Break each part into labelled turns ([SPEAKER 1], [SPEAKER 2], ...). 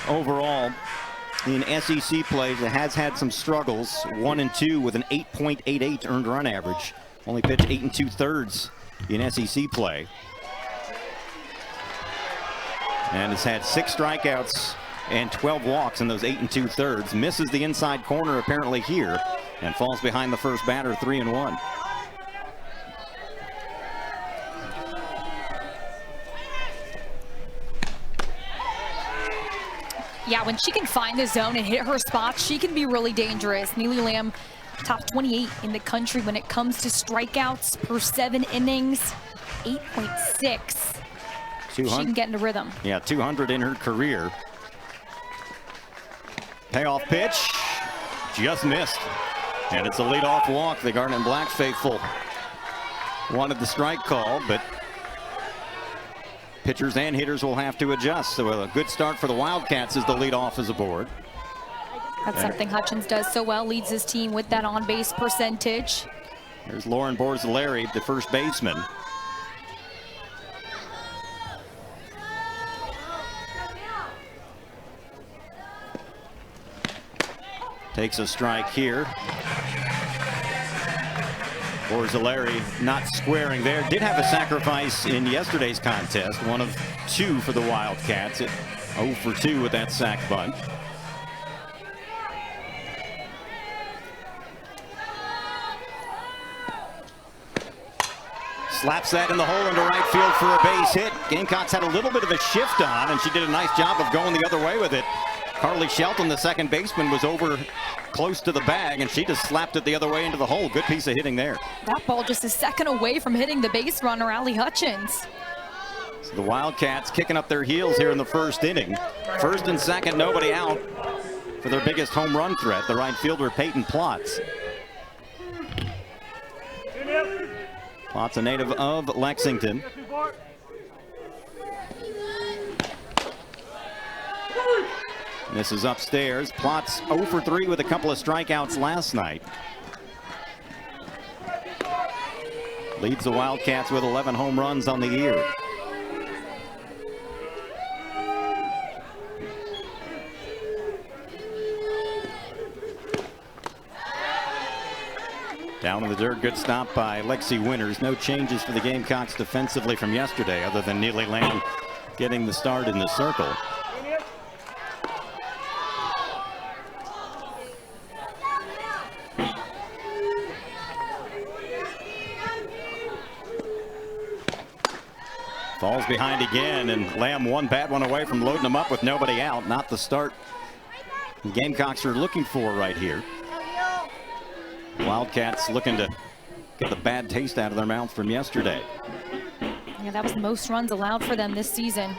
[SPEAKER 1] overall in SEC play that has had some struggles. 1-2 with an 8.88 earned run average. Only pitched 8 2/3 in SEC play. And has had 6 strikeouts and 12 walks in those 8 2/3. Misses the inside corner apparently here and falls behind the first batter 3-1.
[SPEAKER 2] Yeah, when she can find the zone and hit her spots, she can be really dangerous. Neely Lamb, top 28 in the country when it comes to strikeouts per 7 innings, 8.6. She can get into rhythm.
[SPEAKER 1] Yeah, 200 in her career. Payoff pitch, just missed. And it's a leadoff walk. The Garnet and Black faithful wanted the strike call, but pitchers and hitters will have to adjust. So a good start for the Wildcats as the leadoff is aboard.
[SPEAKER 2] That's something Hutchins does so well, leads his team with that on-base percentage.
[SPEAKER 1] There's Lauren Borzilleri, the first baseman. Takes a strike here. Borzilleri not squaring there. Did have a sacrifice in yesterday's contest. 1 of 2 for the Wildcats. At 0 for 2 with that sac bunt. Slaps that in the hole into right field for a base hit. Gamecocks had a little bit of a shift on, and she did a nice job of going the other way with it. Carly Shelton, the second baseman, was over close to the bag, and she just slapped it the other way into the hole. Good piece of hitting there.
[SPEAKER 2] That ball just a second away from hitting the base runner, Allie Hutchins.
[SPEAKER 1] So the Wildcats kicking up their heels here in the first inning. First and second, nobody out for their biggest home run threat, the right fielder Peyton Plotz. Plotz, a native of Lexington. This is upstairs. Plotz 0 for 3 with a couple of strikeouts last night. Leads the Wildcats with 11 home runs on the year. Down in the dirt, good stop by Lexi Winters. No changes for the Gamecocks defensively from yesterday other than Neely Lamb getting the start in the circle. Falls behind again, and Lamb one bad one away from loading them up with nobody out. Not the start the Gamecocks are looking for right here. Wildcats looking to get the bad taste out of their mouth from yesterday.
[SPEAKER 2] Yeah, that was the most runs allowed for them this season.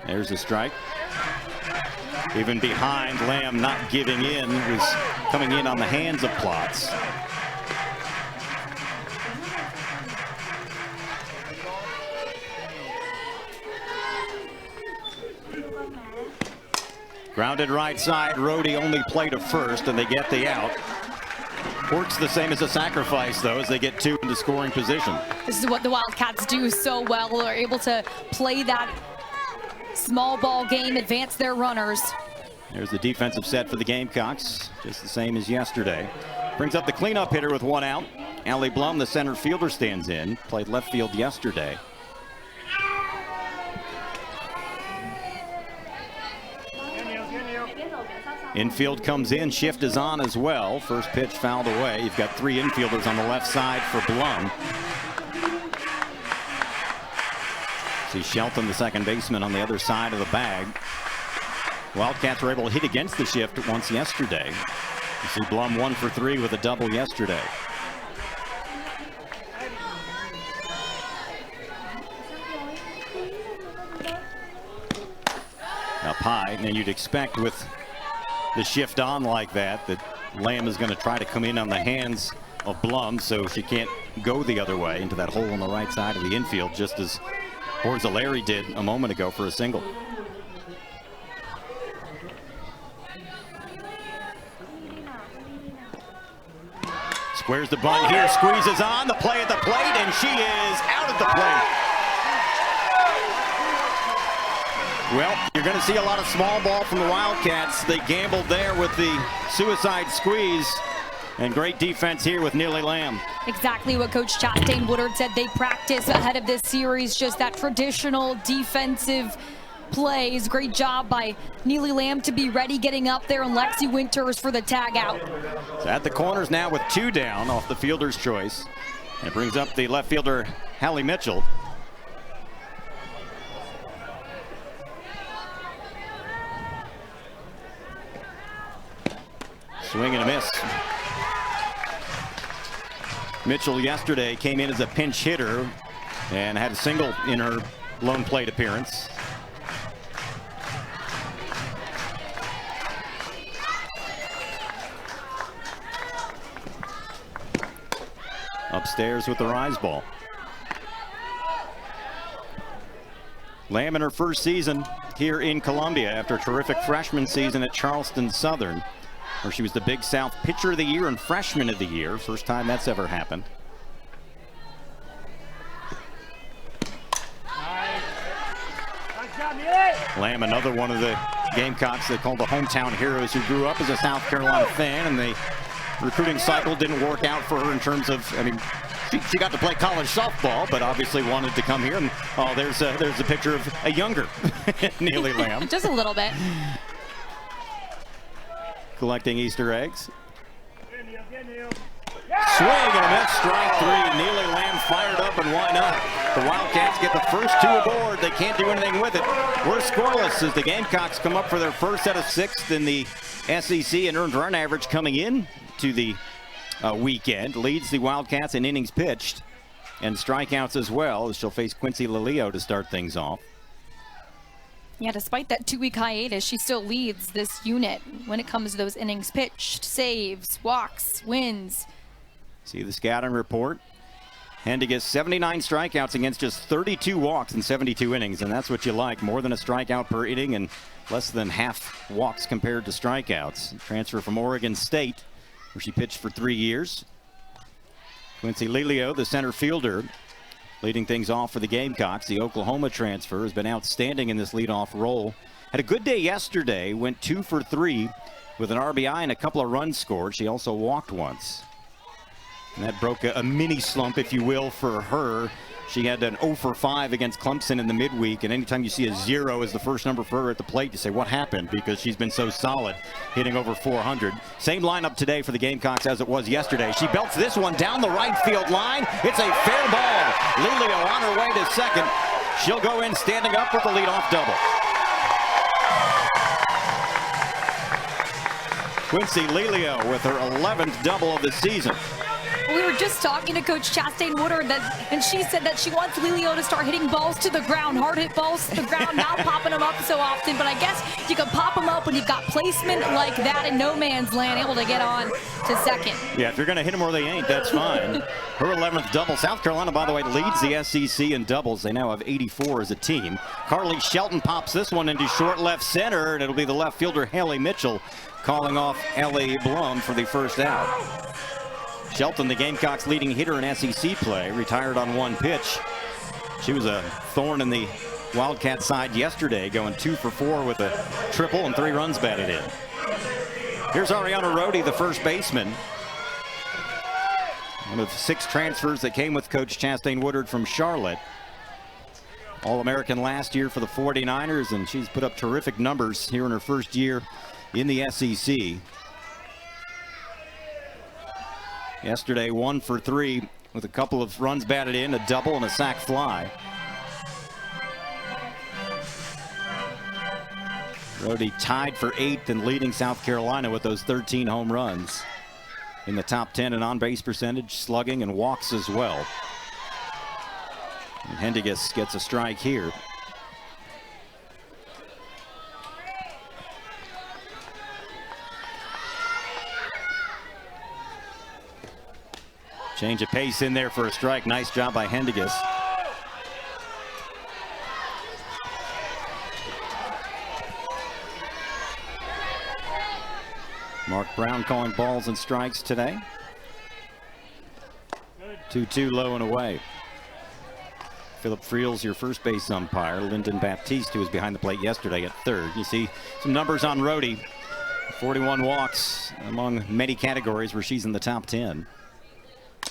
[SPEAKER 1] There's a strike. Even behind, Lamb not giving in, was coming in on the hands of Plotz. Grounded right side, Rhodey only play to first, and they get the out. Works the same as a sacrifice, though, as they get 2 into scoring position.
[SPEAKER 2] This is what the Wildcats do so well. They're able to play that small ball game, advance their runners.
[SPEAKER 1] There's the defensive set for the Gamecocks, just the same as yesterday. Brings up the cleanup hitter with 1 out. Allie Blum, the center fielder, stands in. Played left field yesterday. Infield comes in, shift is on as well. First pitch fouled away. You've got 3 infielders on the left side for Blum. See Shelton, the second baseman, on the other side of the bag. Wildcats were able to hit against the shift once yesterday. You see Blum 1 for 3 with a double yesterday. Up high, and you'd expect with the shift on like that, that Lamb is going to try to come in on the hands of Blum so she can't go the other way into that hole on the right side of the infield, just as Borzilleri did a moment ago for a single. Squares the bunt here, squeezes on, the play at the plate, and she is out at the plate. Well, you're going to see a lot of small ball from the Wildcats. They gambled there with the suicide squeeze. And great defense here with Neely Lamb.
[SPEAKER 2] Exactly what Coach Chastain Woodard said they practice ahead of this series, just that traditional defensive plays. Great job by Neely Lamb to be ready, getting up there, and Lexi Winters for the tag out.
[SPEAKER 1] So at the corners now with 2 down off the fielder's choice. And it brings up the left fielder, Hallie Mitchell. Swing and a miss. Mitchell yesterday came in as a pinch hitter and had a single in her lone plate appearance. Upstairs with the rise ball. Lamb in her first season here in Columbia after a terrific freshman season at Charleston Southern, where she was the Big South Pitcher of the Year and Freshman of the Year. First time that's ever happened. Lamb, another one of the Gamecocks they call the hometown heroes, who grew up as a South Carolina fan, and the recruiting cycle didn't work out for her in terms of, I mean, she got to play college softball, but obviously wanted to come here. And oh, there's a picture of a younger Neely Lamb.
[SPEAKER 2] Just a little bit.
[SPEAKER 1] Collecting Easter eggs. Swing and a miss, strike 3. Neely Lamb fired up, and why not? The Wildcats get the first 2 aboard. They can't do anything with it. We're scoreless as the Gamecocks come up for their first out of 6th in the SEC, and earned run average coming in to the weekend. Leads the Wildcats in innings pitched and strikeouts as well, as she'll face Quincy Lilio to start things off.
[SPEAKER 2] Yeah, despite that 2-week hiatus, she still leads this unit when it comes to those innings pitched, saves, walks, wins.
[SPEAKER 1] See the scouting report. Hendigas 79 strikeouts against just 32 walks in 72 innings, and that's what you like. More than a strikeout per inning and less than half walks compared to strikeouts. Transfer from Oregon State, where she pitched for 3 years. Quincy Lilio, the center fielder, leading things off for the Gamecocks. The Oklahoma transfer has been outstanding in this leadoff role. Had a good day yesterday, went 2 for 3 with an RBI and a couple of runs scored. She also walked once. And that broke a mini slump, if you will, for her. She had an 0 for 5 against Clemson in the midweek, and anytime you see a 0 as the first number for her at the plate, you say, what happened? Because she's been so solid, hitting over 400. Same lineup today for the Gamecocks as it was yesterday. She belts this one down the right field line. It's a fair ball. Lilio on her way to second. She'll go in standing up with the leadoff double. Quincy Lilio with her 11th double of the season.
[SPEAKER 2] We were just talking to Coach Chastain Woodard, and she said that she wants Lilio to start hitting balls to the ground, hard hit balls to the ground, not popping them up so often. But I guess you can pop them up when you've got placement like that in no man's land, able to get on to second.
[SPEAKER 1] Yeah, if you're going to hit them where they ain't, that's fine. Her 11th double. South Carolina, by the way, leads the SEC in doubles. They now have 84 as a team. Carly Shelton pops this one into short left center, and it'll be the left fielder, Hallie Mitchell, calling off Ellie Blum for the first out. Shelton, the Gamecocks' leading hitter in SEC play, retired on 1 pitch. She was a thorn in the Wildcat side yesterday, going 2 for 4 with a triple and 3 runs batted in. Here's Ariana Rohde, the first baseman. One of 6 transfers that came with Coach Chastain Woodard from Charlotte. All-American last year for the 49ers, and she's put up terrific numbers here in her first year in the SEC. Yesterday, 1 for 3 with a couple of runs batted in, a double and a sac fly. Rohde tied for 8th and leading South Carolina with those 13 home runs. In the top 10 in on-base percentage, slugging, and walks as well. And Hendigas gets a strike here. Change of pace in there for a strike. Nice job by Hendigas. Mark Brown calling balls and strikes today. 2-2 low and away. Philip Friel's your first base umpire. Lyndon Baptiste, who was behind the plate yesterday, at third. You see some numbers on Rhodey. 41 walks among many categories where she's in the top 10.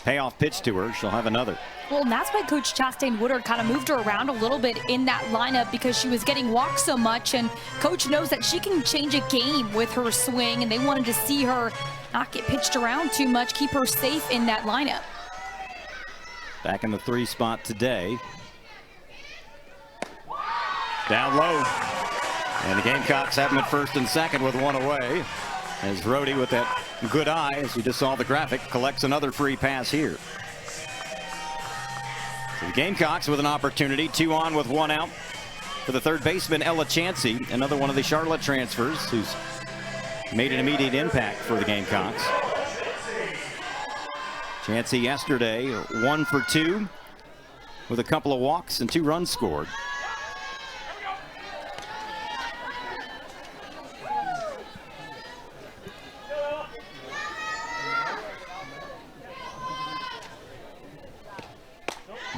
[SPEAKER 1] Payoff pitch to her. She'll have another.
[SPEAKER 2] Well, and that's why Coach Chastain Woodard kind of moved her around a little bit in that lineup, because she was getting walked so much, and Coach knows that she can change a game with her swing, and they wanted to see her not get pitched around too much, keep her safe in that lineup.
[SPEAKER 1] Back in the 3 spot today. Down low. And the Gamecocks have them at first and second with one away. As Rhodey, with that good eye, as you just saw the graphic, collects another free pass here. So the Gamecocks with an opportunity, 2 on with 1 out for the third baseman, Ella Chansey, another one of the Charlotte transfers who's made an immediate impact for the Gamecocks. Chansey yesterday 1 for 2 with a couple of walks and 2 runs scored.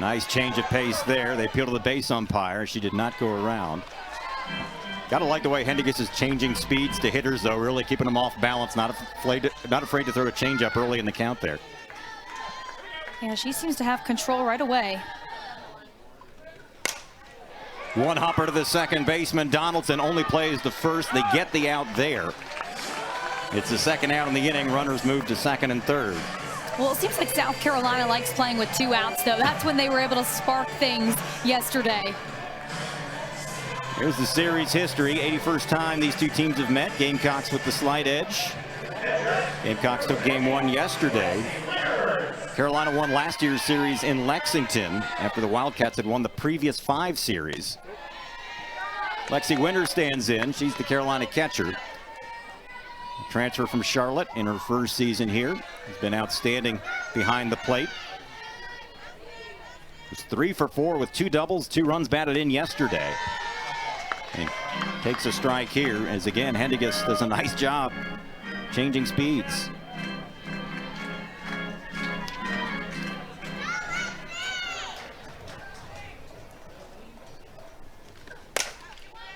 [SPEAKER 1] Nice change of pace there. They appeal to the base umpire. She did not go around. Gotta like the way Hendiges is changing speeds to hitters, though, really keeping them off balance, not afraid to throw a changeup early in the count there.
[SPEAKER 2] Yeah, she seems to have control right away.
[SPEAKER 1] One hopper to the second baseman. Donaldson only plays the first. They get the out there. It's the second out in the inning. Runners move to second and third.
[SPEAKER 2] Well, it seems like South Carolina likes playing with 2 outs, though. That's when they were able to spark things yesterday.
[SPEAKER 1] Here's the series history. 81st time these two teams have met. Gamecocks with the slight edge. Gamecocks took game 1 yesterday. Carolina won last year's series in Lexington after the Wildcats had won the previous 5 series. Lexi Winter stands in. She's the Carolina catcher. Transfer from Charlotte in her first season here. Has been outstanding behind the plate. Was 3 for 4 with 2 doubles, 2 runs batted in yesterday. And takes a strike here as again Hendiges does a nice job changing speeds.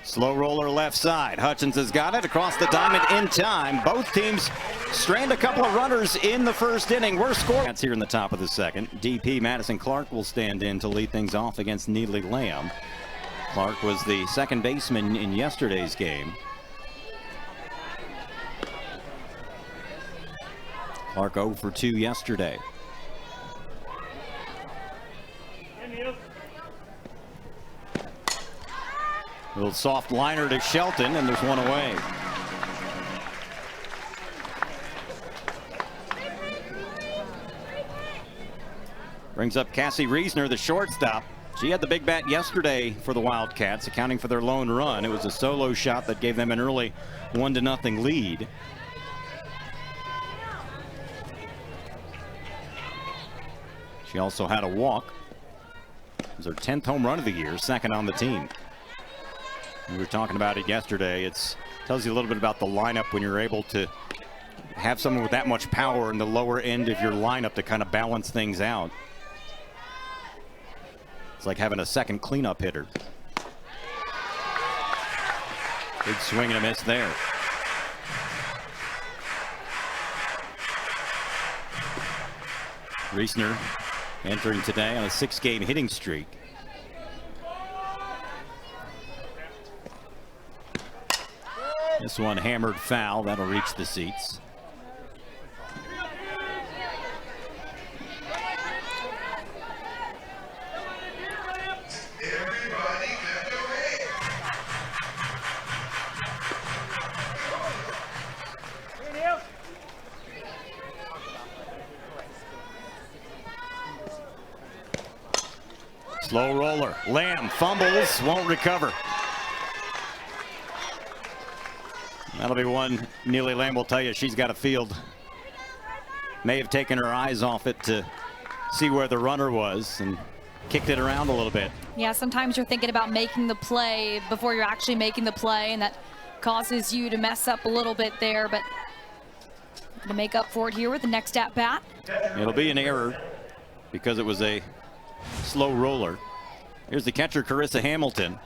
[SPEAKER 1] Slow roller left side. Hutchins has got it across the diamond in time. Both teams strand a couple of runners in the first inning. We're scoring. That's here in the top of the second. DP Madison Clark will stand in to lead things off against Neely Lamb. Clark was the second baseman in yesterday's game. Clark 0 for 2 yesterday. A little soft liner to Shelton, and there's one away. Brings up Cassie Reesner, the shortstop. She had the big bat yesterday for the Wildcats, accounting for their lone run. It was a solo shot that gave them an early 1-0 lead. She also had a walk. It was her 10th home run of the year, second on the team. We were talking about it yesterday. It tells you a little bit about the lineup when you're able to have someone with that much power in the lower end of your lineup to kind of balance things out. It's like having a second cleanup hitter. Big swing and a miss there. Reesner entering today on a 6-game hitting streak. This one hammered foul. That'll reach the seats. Slow roller. Lamb fumbles, won't recover. That'll be one Neely Lamb will tell you she's got a field. May have taken her eyes off it to see where the runner was and kicked it around a little bit.
[SPEAKER 2] Yeah, sometimes you're thinking about making the play before you're actually making the play, and that causes you to mess up a little bit there, but to make up for it here with the next at bat.
[SPEAKER 1] It'll be an error because it was a slow roller. Here's the catcher, Carissa Hamilton.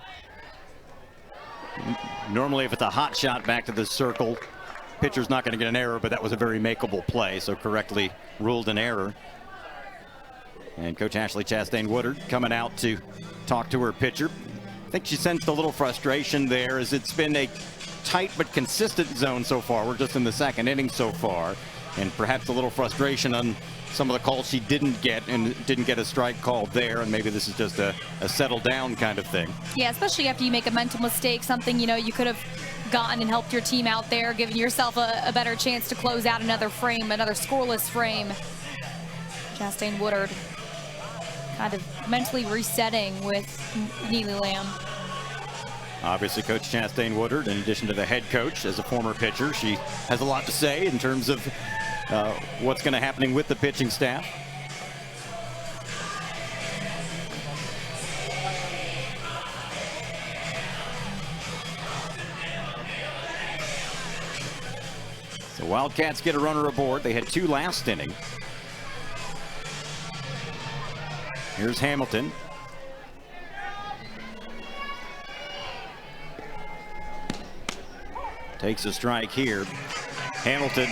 [SPEAKER 1] Normally, if it's a hot shot back to the circle, pitcher's not going to get an error, but that was a very makeable play, so correctly ruled an error. And Coach Ashley Chastain-Woodard coming out to talk to her pitcher. I think she sensed a little frustration there, as it's been a tight but consistent zone so far. We're just in the second inning so far, and perhaps a little frustration on some of the calls she didn't get, and didn't get a strike called there, and maybe this is just a settle down kind of thing.
[SPEAKER 2] Yeah, especially after you make a mental mistake, something you could have gotten and helped your team out there, giving yourself a better chance to close out another frame, another scoreless frame. Chastain-Woodard kind of mentally resetting with Neely Lamb.
[SPEAKER 1] Obviously, Coach Chastain-Woodard, in addition to the head coach, as a former pitcher, she has a lot to say in terms of what's going to happen with the pitching staff. So Wildcats get a runner aboard. They had 2 last inning. Here's Hamilton. Takes a strike here. Hamilton,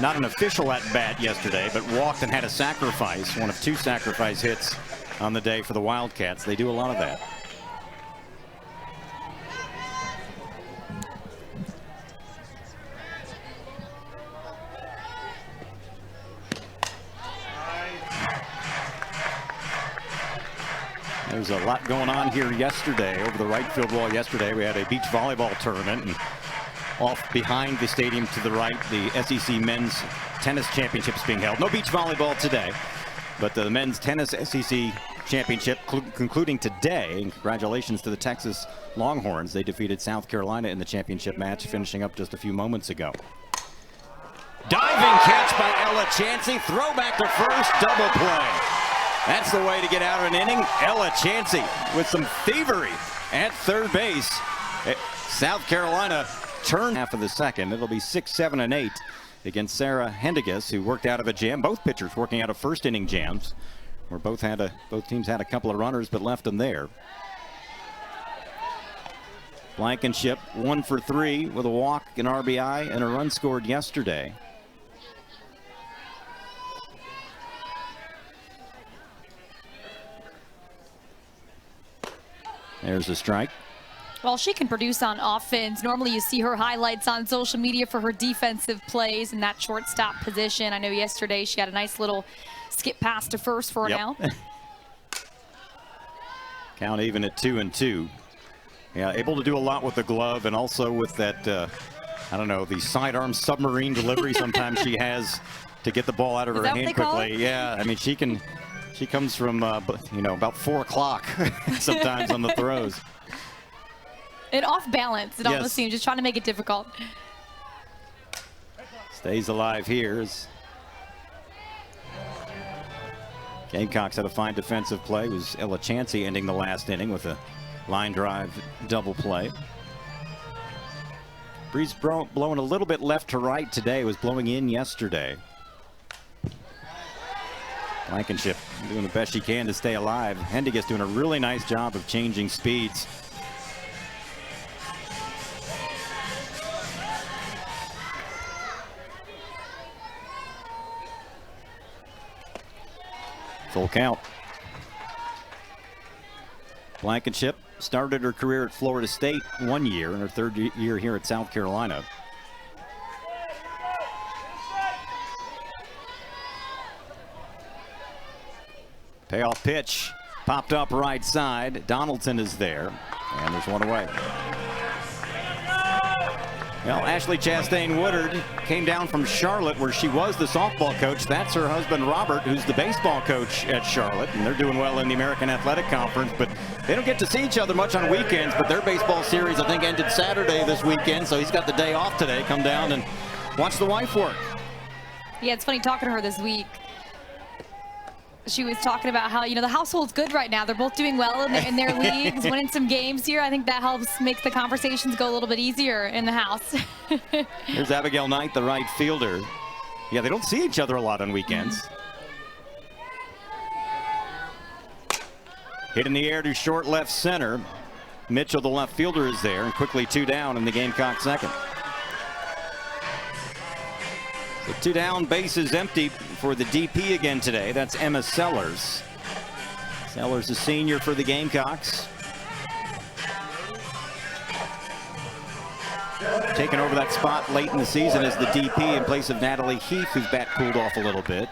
[SPEAKER 1] not an official at bat yesterday, but walked and had a sacrifice, one of 2 sacrifice hits on the day for the Wildcats. They do a lot of that. There's a lot going on here yesterday. Over the right field wall yesterday, we had a beach volleyball tournament, and off behind the stadium to the right, the SEC Men's Tennis Championships being held. No beach volleyball today, but the Men's Tennis SEC Championship concluding today. And congratulations to the Texas Longhorns. They defeated South Carolina in the championship match, finishing up just a few moments ago. Diving catch by Ella Chansey. Throw back to first, double play. That's the way to get out of an inning. Ella Chansey with some thievery at third base. South Carolina turned half of the second. It'll be 6, 7, and 8 against Sarah Hendigas, who worked out of a jam. Both pitchers working out of first inning jams, where both teams had a couple of runners but left them there. Blankenship 1 for 3 with a walk, an RBI, and a run scored yesterday. There's a strike.
[SPEAKER 2] Well, she can produce on offense. Normally you see her highlights on social media for her defensive plays in that shortstop position. I know yesterday she had a nice little skip pass to first for an out.
[SPEAKER 1] Count even at 2-2. Yeah, able to do a lot with the glove, and also with that, I don't know, the sidearm submarine delivery sometimes she has to get the ball out of her hand quickly. Yeah, I mean, she comes from, about 4 o'clock sometimes on the throws.
[SPEAKER 2] And off balance, it almost seems, just trying to make it difficult.
[SPEAKER 1] Stays alive here. Gamecocks had a fine defensive play. It was Ella Chansey ending the last inning with a line drive double play. Breeze blowing a little bit left to right today. It was blowing in yesterday. Blankenship doing the best she can to stay alive. Hendigas doing a really nice job of changing speeds. Full count. Blankenship started her career at Florida State 1 year, and her 3rd year here at South Carolina. Payoff pitch, popped up right side. Donaldson is there, and there's one away. Well, Ashley Chastain-Woodard came down from Charlotte, where she was the softball coach. That's her husband, Robert, who's the baseball coach at Charlotte, and they're doing well in the American Athletic Conference, but they don't get to see each other much on weekends. But their baseball series, I think, ended Saturday this weekend, so he's got the day off today. Come down and watch the wife work.
[SPEAKER 2] Yeah, it's funny talking to her this week. She was talking about how, the household's good right now. They're both doing well in their leagues, winning some games here. I think that helps make the conversations go a little bit easier in the house.
[SPEAKER 1] Here's Abigail Knight, the right fielder. Yeah, they don't see each other a lot on weekends. Hit in the air to short left center. Mitchell, the left fielder, is there, and quickly 2 down in the Gamecocks second. So 2 down, bases empty for the DP again today. That's Emma Sellers. Sellers, a senior for the Gamecocks. Taking over that spot late in the season as the DP in place of Natalie Heath, whose bat cooled off a little bit.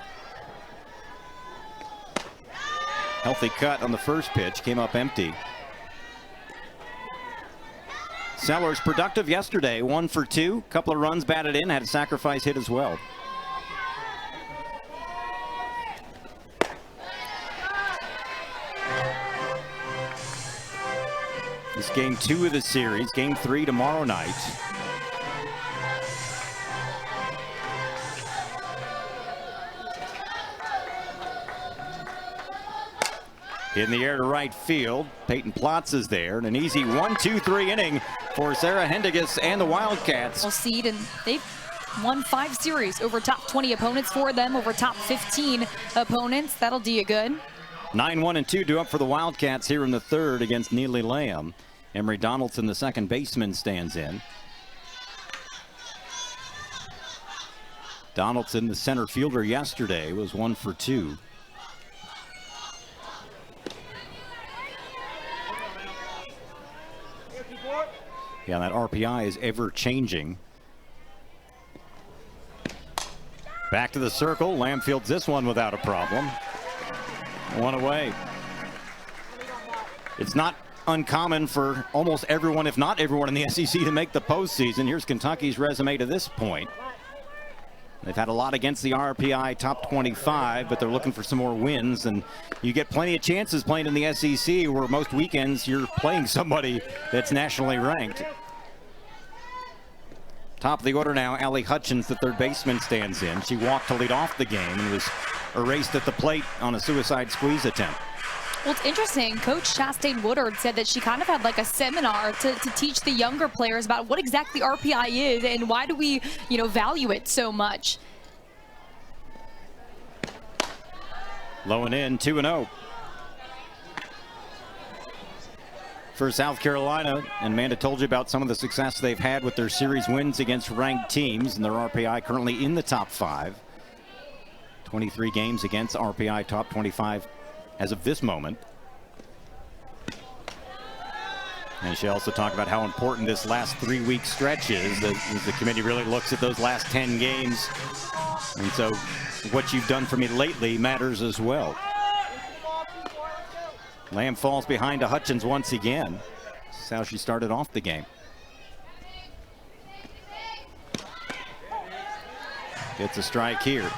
[SPEAKER 1] Healthy cut on the first pitch, came up empty. Sellers productive yesterday, 1 for 2, couple of runs batted in, had a sacrifice hit as well. This game 2 of the series, game 3 tomorrow night. In the air to right field, Peyton Plotz is there, and an easy 1-2-3 inning for Sarah Hendigas and the Wildcats.
[SPEAKER 2] Well, seed, and they've won 5 series over top 20 opponents for them, over top 15 opponents. That'll do you good.
[SPEAKER 1] 9-1-2 due up for the Wildcats here in the third against Neely Lamb. Emery Donaldson, the second baseman, stands in. Donaldson, the center fielder yesterday, was 1 for 2. Yeah, that RPI is ever changing. Back to the circle. Lamb fields this one without a problem. 1 away. It's not uncommon for almost everyone, if not everyone in the SEC, to make the postseason. Here's Kentucky's resume to this point. They've had a lot against the RPI top 25, but they're looking for some more wins, and you get plenty of chances playing in the SEC, where most weekends you're playing somebody that's nationally ranked. Top of the order now, Allie Hutchins, the third baseman, stands in. She walked to lead off the game and was erased at the plate on a suicide squeeze attempt.
[SPEAKER 2] Well, it's interesting. Coach Chastain Woodard said that she kind of had like a seminar to teach the younger players about what exactly RPI is and why do we, value it so much.
[SPEAKER 1] Low and in, 2-0. For South Carolina, and Amanda told you about some of the success they've had with their series wins against ranked teams, and their RPI currently in the top 5. 23 games against RPI top 25 as of this moment. And she also talked about how important this last 3-week stretch is. The committee really looks at those last 10 games. And so what you've done for me lately matters as well. Lamb falls behind to Hutchins once again. This is how she started off the game. Gets a strike here.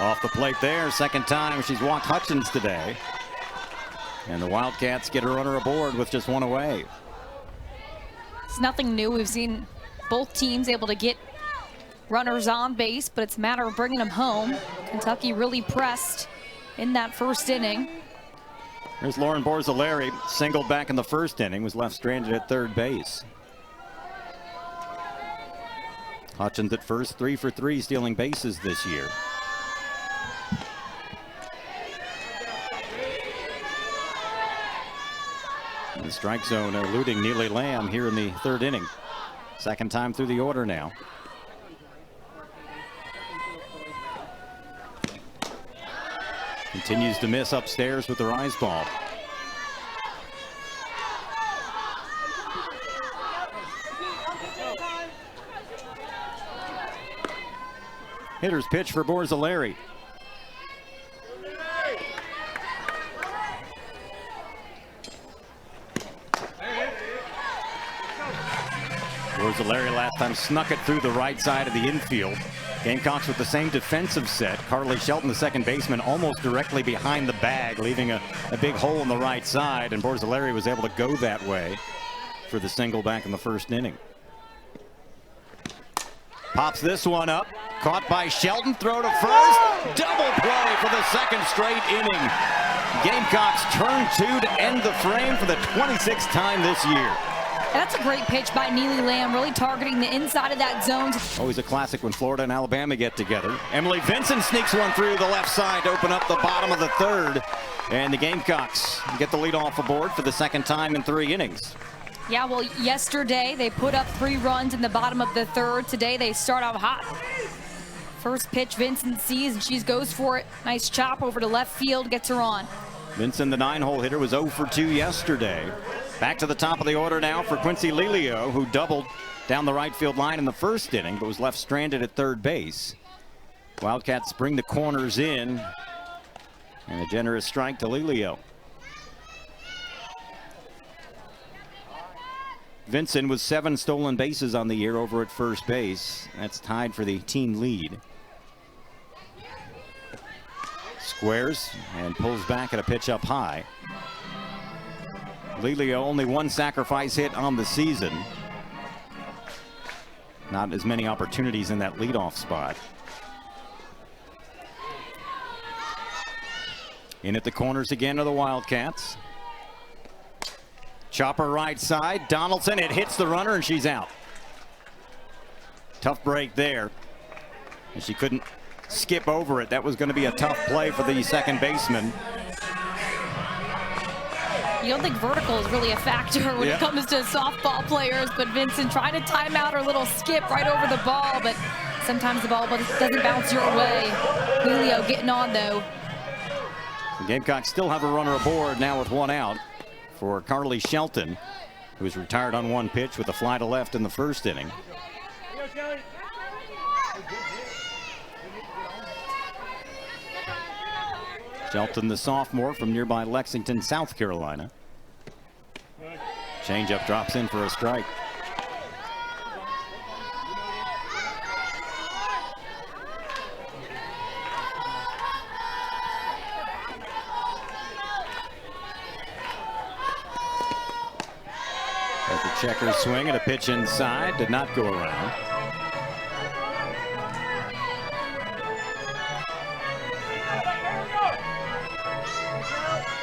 [SPEAKER 1] Off the plate there, second time she's walked Hutchins today. And the Wildcats get a runner aboard with just 1 away.
[SPEAKER 2] It's nothing new. We've seen both teams able to get runners on base, but it's a matter of bringing them home. Kentucky really pressed in that first inning.
[SPEAKER 1] There's Lauren Borzilleri, singled back in the first inning, was left stranded at third base. Hutchins at first, 3 for 3 stealing bases this year. The strike zone eluding Neely Lamb here in the third inning. Second time through the order now. Continues to miss upstairs with the rise ball. Hitter's pitch for Borzilleri. Borzilleri last time snuck it through the right side of the infield. Gamecocks with the same defensive set. Carly Shelton, the second baseman, almost directly behind the bag, leaving a big hole in the right side, and Borzilleri was able to go that way for the single back in the first inning. Pops this one up, caught by Shelton, throw to first, double play for the second straight inning. Gamecocks turn 2 to end the frame for the 26th time this year.
[SPEAKER 2] And that's a great pitch by Neely Lamb, really targeting the inside of that zone.
[SPEAKER 1] Always a classic when Florida and Alabama get together. Emily Vincent sneaks one through the left side to open up the bottom of the third. And the Gamecocks get the lead off aboard for the second time in 3 innings.
[SPEAKER 2] Yeah, well, yesterday they put up 3 runs in the bottom of the third. Today they start out hot. First pitch Vincent sees, and she goes for it. Nice chop over to left field, gets her on.
[SPEAKER 1] Vincent, the 9-hole hitter, was 0 for 2 yesterday. Back to the top of the order now for Quincy Lilio, who doubled down the right field line in the first inning, but was left stranded at third base. Wildcats bring the corners in, and a generous strike to Lilio. Vincent with 7 stolen bases on the year over at first base. That's tied for the team lead. Squares and pulls back at a pitch up high. Lilio only 1 sacrifice hit on the season. Not as many opportunities in that leadoff spot. In at the corners again are the Wildcats. Chopper right side, Donaldson, it hits the runner and she's out. Tough break there. And she couldn't skip over it. That was going to be a tough play for the second baseman.
[SPEAKER 2] You don't think vertical is really a factor when it comes to softball players, but Vincent trying to time out her little skip right over the ball, but sometimes the ball doesn't bounce your way. Lilio getting on though.
[SPEAKER 1] The Gamecocks still have a runner aboard now with 1 out for Carly Shelton, who was retired on 1 pitch with a fly to left in the first inning. Shelton, the sophomore from nearby Lexington, South Carolina. Changeup drops in for a strike. As the checker swing and a pitch inside, did not go around.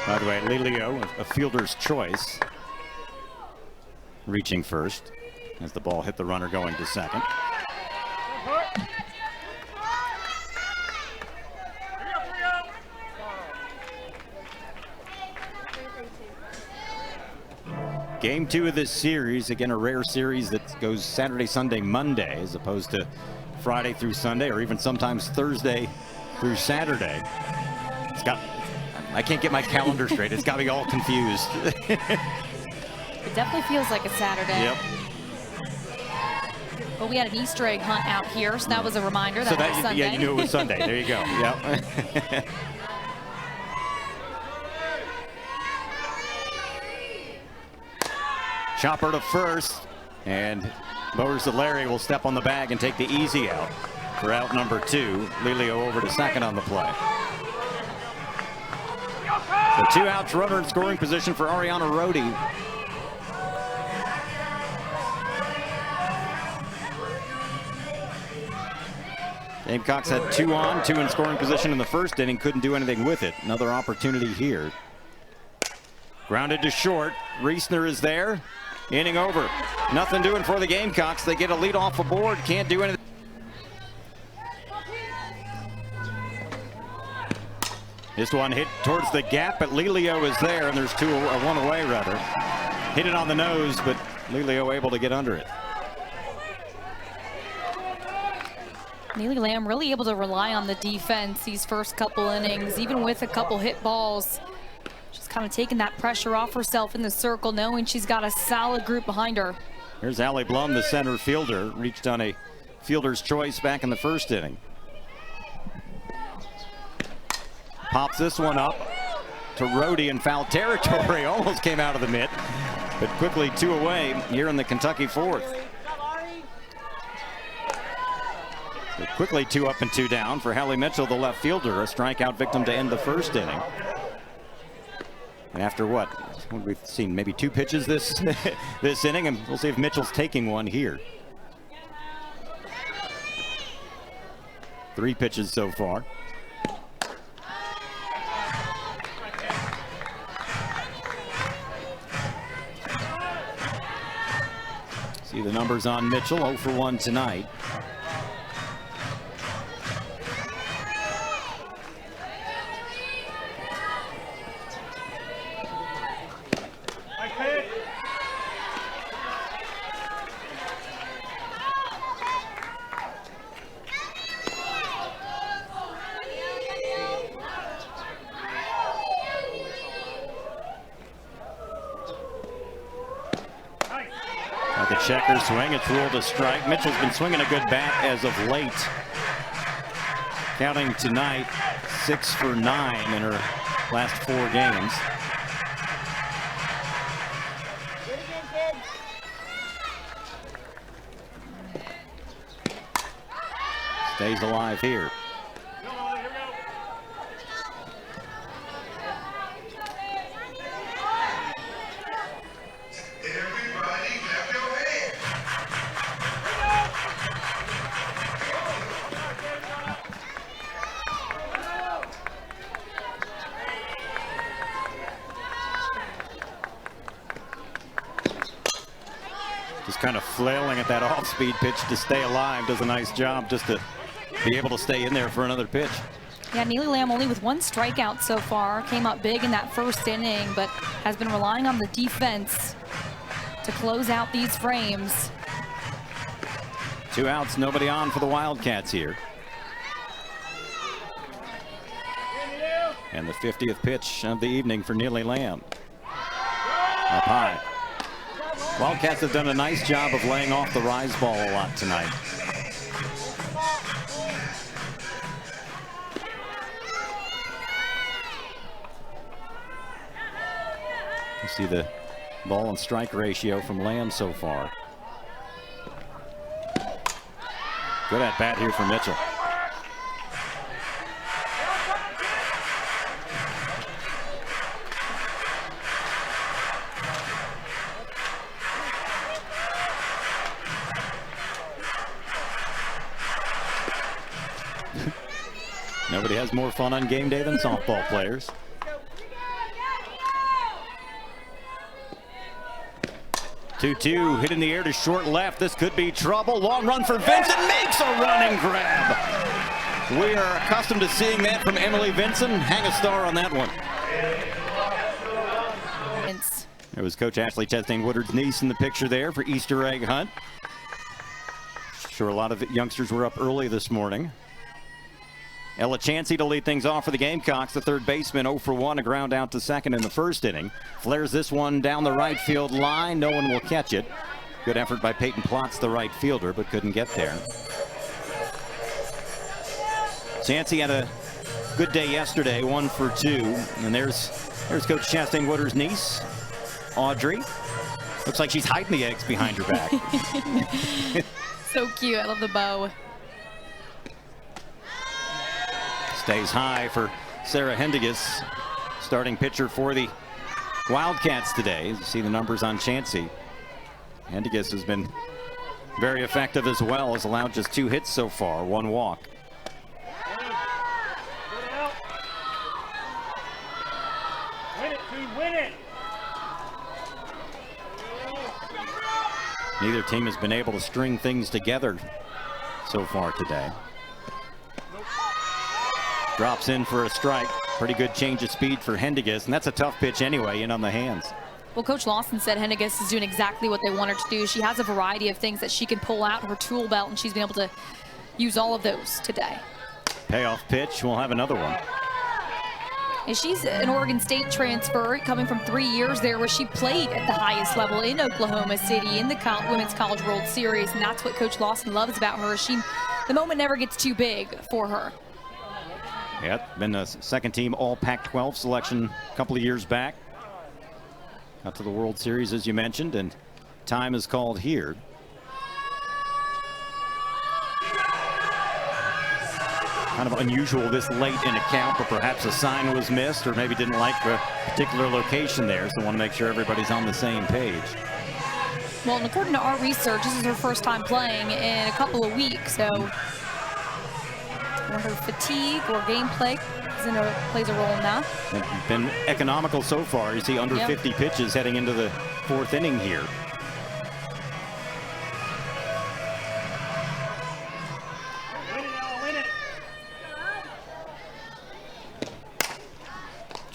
[SPEAKER 1] By the way, Lilio, a fielder's choice, reaching first as the ball hit the runner going to second. Game 2 of this series, again a rare series that goes Saturday, Sunday, Monday, as opposed to Friday through Sunday, or even sometimes Thursday through Saturday. I can't get my calendar straight. It's got me all confused.
[SPEAKER 2] It definitely feels like a Saturday.
[SPEAKER 1] Yep.
[SPEAKER 2] But we had an Easter egg hunt out here, so that was a reminder that it was Sunday.
[SPEAKER 1] Yeah, you knew it was Sunday. There you go. Yep. Chopper to first, and Larry will step on the bag and take the easy out for out number 2. Lilio over to second on the play. So 2 outs, runner in scoring position for Ariana Rohde. Gamecocks had 2 on, 2 in scoring position in the first inning, couldn't do anything with it. Another opportunity here. Grounded to short, Reisner is there, inning over. Nothing doing for the Gamecocks. They get a lead off aboard, can't do anything. This one hit towards the gap, but Lilio is there, and there's 1 away rather. Hit it on the nose, but Lilio able to get under it.
[SPEAKER 2] Neely Lamb really able to rely on the defense these first couple innings, even with a couple hit balls. She's kind of taking that pressure off herself in the circle, knowing she's got a solid group behind her.
[SPEAKER 1] Here's Allie Blum, the center fielder, reached on a fielder's choice back in the first inning. Pops this one up to Rohde in foul territory. Almost came out of the mitt, but quickly 2 away here in the Kentucky 4th. So quickly 2 up and 2 down for Hallie Mitchell, the left fielder, a strikeout victim to end the first inning. And after what we've seen, maybe 2 pitches this this inning, and we'll see if Mitchell's taking one here. 3 pitches so far. See the numbers on Mitchell, 0 for 1 tonight. The checker swing, it's ruled a strike. Mitchell's been swinging a good bat as of late. Counting tonight, 6 for 9 in her last 4 games. Stays alive here. Just kind of flailing at that off-speed pitch to stay alive. Does a nice job just to be able to stay in there for another pitch.
[SPEAKER 2] Yeah, Neely Lamb only with 1 strikeout so far. Came up big in that first inning, but has been relying on the defense to close out these frames.
[SPEAKER 1] 2 outs, nobody on for the Wildcats here. And the 50th pitch of the evening for Neely Lamb. Up high. Wildcats have done a nice job of laying off the rise ball a lot tonight. You see the ball and strike ratio from Lamb so far. Good at bat here for Mitchell. Nobody has more fun on game day than softball players. Two hit in the air to short left. This could be trouble. Long run for Vincent. Makes a running grab. We are accustomed to seeing that from Emily Vincent. Hang a star on that one. There was Coach Ashley Chastain Woodard's niece in the picture there for Easter egg hunt. Sure, a lot of youngsters were up early this morning. Ella Chansey to lead things off for the Gamecocks. The third baseman 0 for 1, a ground out to second in the first inning. Flares this one down the right field line. No one will catch it. Good effort by Peyton Plotz, the right fielder, but couldn't get there. Chansey had a good day yesterday, 1 for 2. And there's Coach Chastain Woodard's niece, Audrey. Looks like she's hiding the eggs behind her back.
[SPEAKER 2] So cute. I love the bow.
[SPEAKER 1] Stays high for Sarah Hendiges, starting pitcher for the Wildcats today. You see the numbers on Chansey. Hendiges has been very effective as well, has allowed just 2 hits so far, 1 walk.
[SPEAKER 3] Win it.
[SPEAKER 1] Neither team has been able to string things together so far today. Drops in for a strike. Pretty good change of speed for Hendiges, and that's a tough pitch anyway, in on the hands.
[SPEAKER 2] Well, Coach Lawson said Hendiges is doing exactly what they want her to do. She has a variety of things that she can pull out her tool belt, and she's been able to use all of those today.
[SPEAKER 1] Payoff pitch. We'll have another one.
[SPEAKER 2] And she's an Oregon State transfer, coming from 3 years there where she played at the highest level in Oklahoma City in the Women's College World Series, and that's what Coach Lawson loves about her. The moment never gets too big for her.
[SPEAKER 1] Yep, been a second team all Pac-12 selection a couple of years back. Got to the World Series, as you mentioned, and time is called here. Kind of unusual this late in a count, but perhaps a sign was missed or maybe didn't like the particular location there, so want to make sure everybody's on the same page.
[SPEAKER 2] Well, and according to our research, this is her first time playing in a couple of weeks, so whether fatigue or gameplay plays a role in that.
[SPEAKER 1] It's been economical so far. You see under 50 pitches heading into the 4th inning here.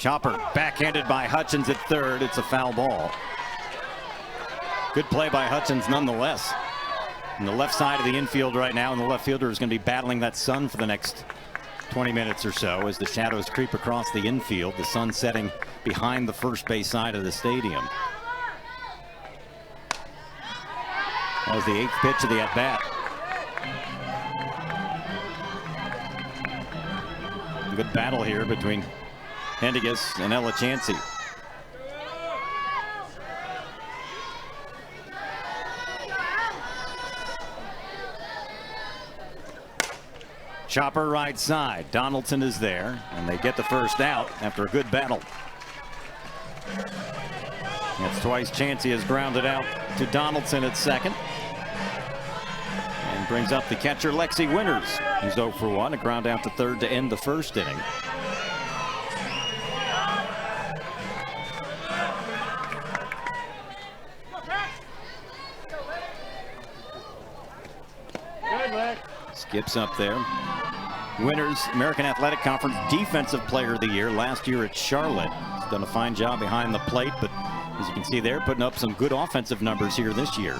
[SPEAKER 1] Chopper backhanded by Hutchins at third. It's a foul ball. Good play by Hutchins nonetheless. On the left side of the infield right now, and the left fielder is going to be battling that sun for the next 20 minutes or so as the shadows creep across the infield. The sun setting behind the first base side of the stadium. That was the 8th pitch of the at-bat. Good battle here between Hendiges and Ella Chansey. Chopper right side. Donaldson is there, and they get the first out after a good battle. That's twice Chansey has grounded out to Donaldson at second. And brings up the catcher Lexi Winters, who's 0 for 1, a ground out to third to end the first inning. Skips up there. Winters, American Athletic Conference Defensive Player of the Year last year at Charlotte. He's done a fine job behind the plate, but as you can see there, putting up some good offensive numbers here this year.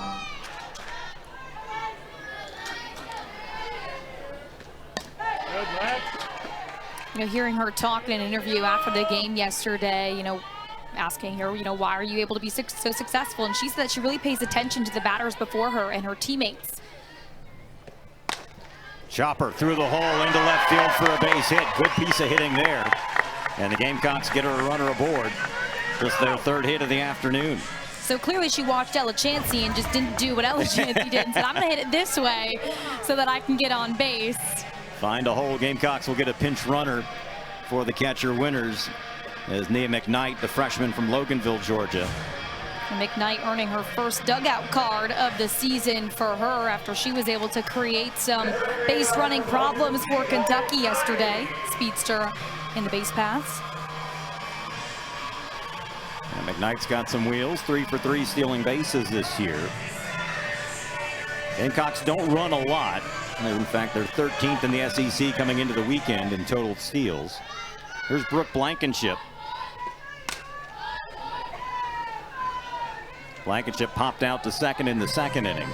[SPEAKER 2] You know, hearing her talk in an interview after the game yesterday, you know, asking her, you know, why are you able to be so successful? And she said that she really pays attention to the batters before her and her teammates.
[SPEAKER 1] Chopper through the hole into left field for a base hit. Good piece of hitting there. And the Gamecocks get her a runner aboard. Just their 3rd hit of the afternoon.
[SPEAKER 2] So clearly she watched Ella Chansey and just didn't do what Ella Chansey did and said, I'm going to hit it this way so that I can get on base.
[SPEAKER 1] Find a hole. Gamecocks will get a pinch runner for the catcher Winters as Nia McKnight, the freshman from Loganville, Georgia.
[SPEAKER 2] McKnight earning her first dugout card of the season for her after she was able to create some base running problems for Kentucky yesterday. Speedster in the base paths.
[SPEAKER 1] And McKnight's got some wheels, 3 for 3 stealing bases this year. Gamecocks don't run a lot. In fact, they're 13th in the SEC coming into the weekend in total steals. Here's Brooke Blankenship. Blankenship popped out to second in the 2nd inning.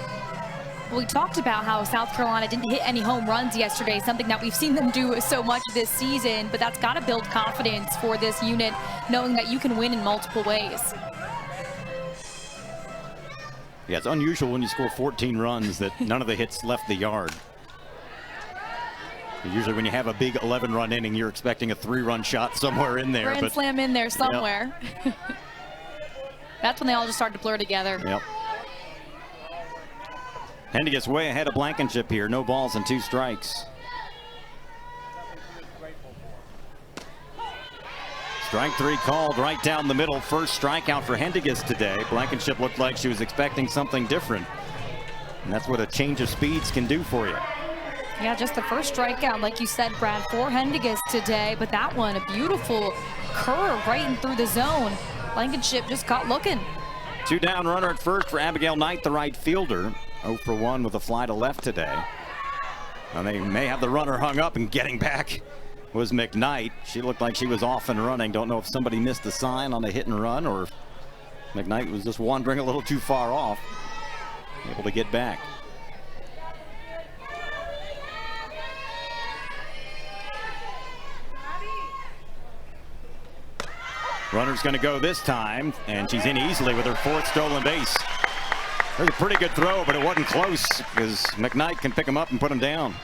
[SPEAKER 2] Well, we talked about how South Carolina didn't hit any home runs yesterday, something that we've seen them do so much this season, but that's got to build confidence for this unit, knowing that you can win in multiple ways.
[SPEAKER 1] Yeah, it's unusual when you score 14 runs that none of the hits left the yard. Usually when you have a big 11-run inning, you're expecting a 3-run shot somewhere in there.
[SPEAKER 2] Grand slam in there somewhere.
[SPEAKER 1] Yep.
[SPEAKER 2] That's when they all just started to blur together.
[SPEAKER 1] Yep. Hendiges way ahead of Blankenship here. No balls and 2 strikes. Strike 3 called right down the middle. First strikeout for Hendiges today. Blankenship looked like she was expecting something different. And that's what a change of speeds can do for you.
[SPEAKER 2] Yeah, just the first strikeout, like you said, Brad, for Hendiges today. But that one, a beautiful curve right in through the zone. Blankenship just caught looking.
[SPEAKER 1] 2 down, runner at first for Abigail Knight, the right fielder. 0 for 1 with a fly to left today. And they may have the runner hung up, and getting back was McKnight. She looked like she was off and running. Don't know if somebody missed the sign on a hit and run or if McKnight was just wandering a little too far off. Able to get back. Runner's going to go this time, and she's in easily with her 4th stolen base. It was a pretty good throw, but it wasn't close because McKnight can pick him up and put him down.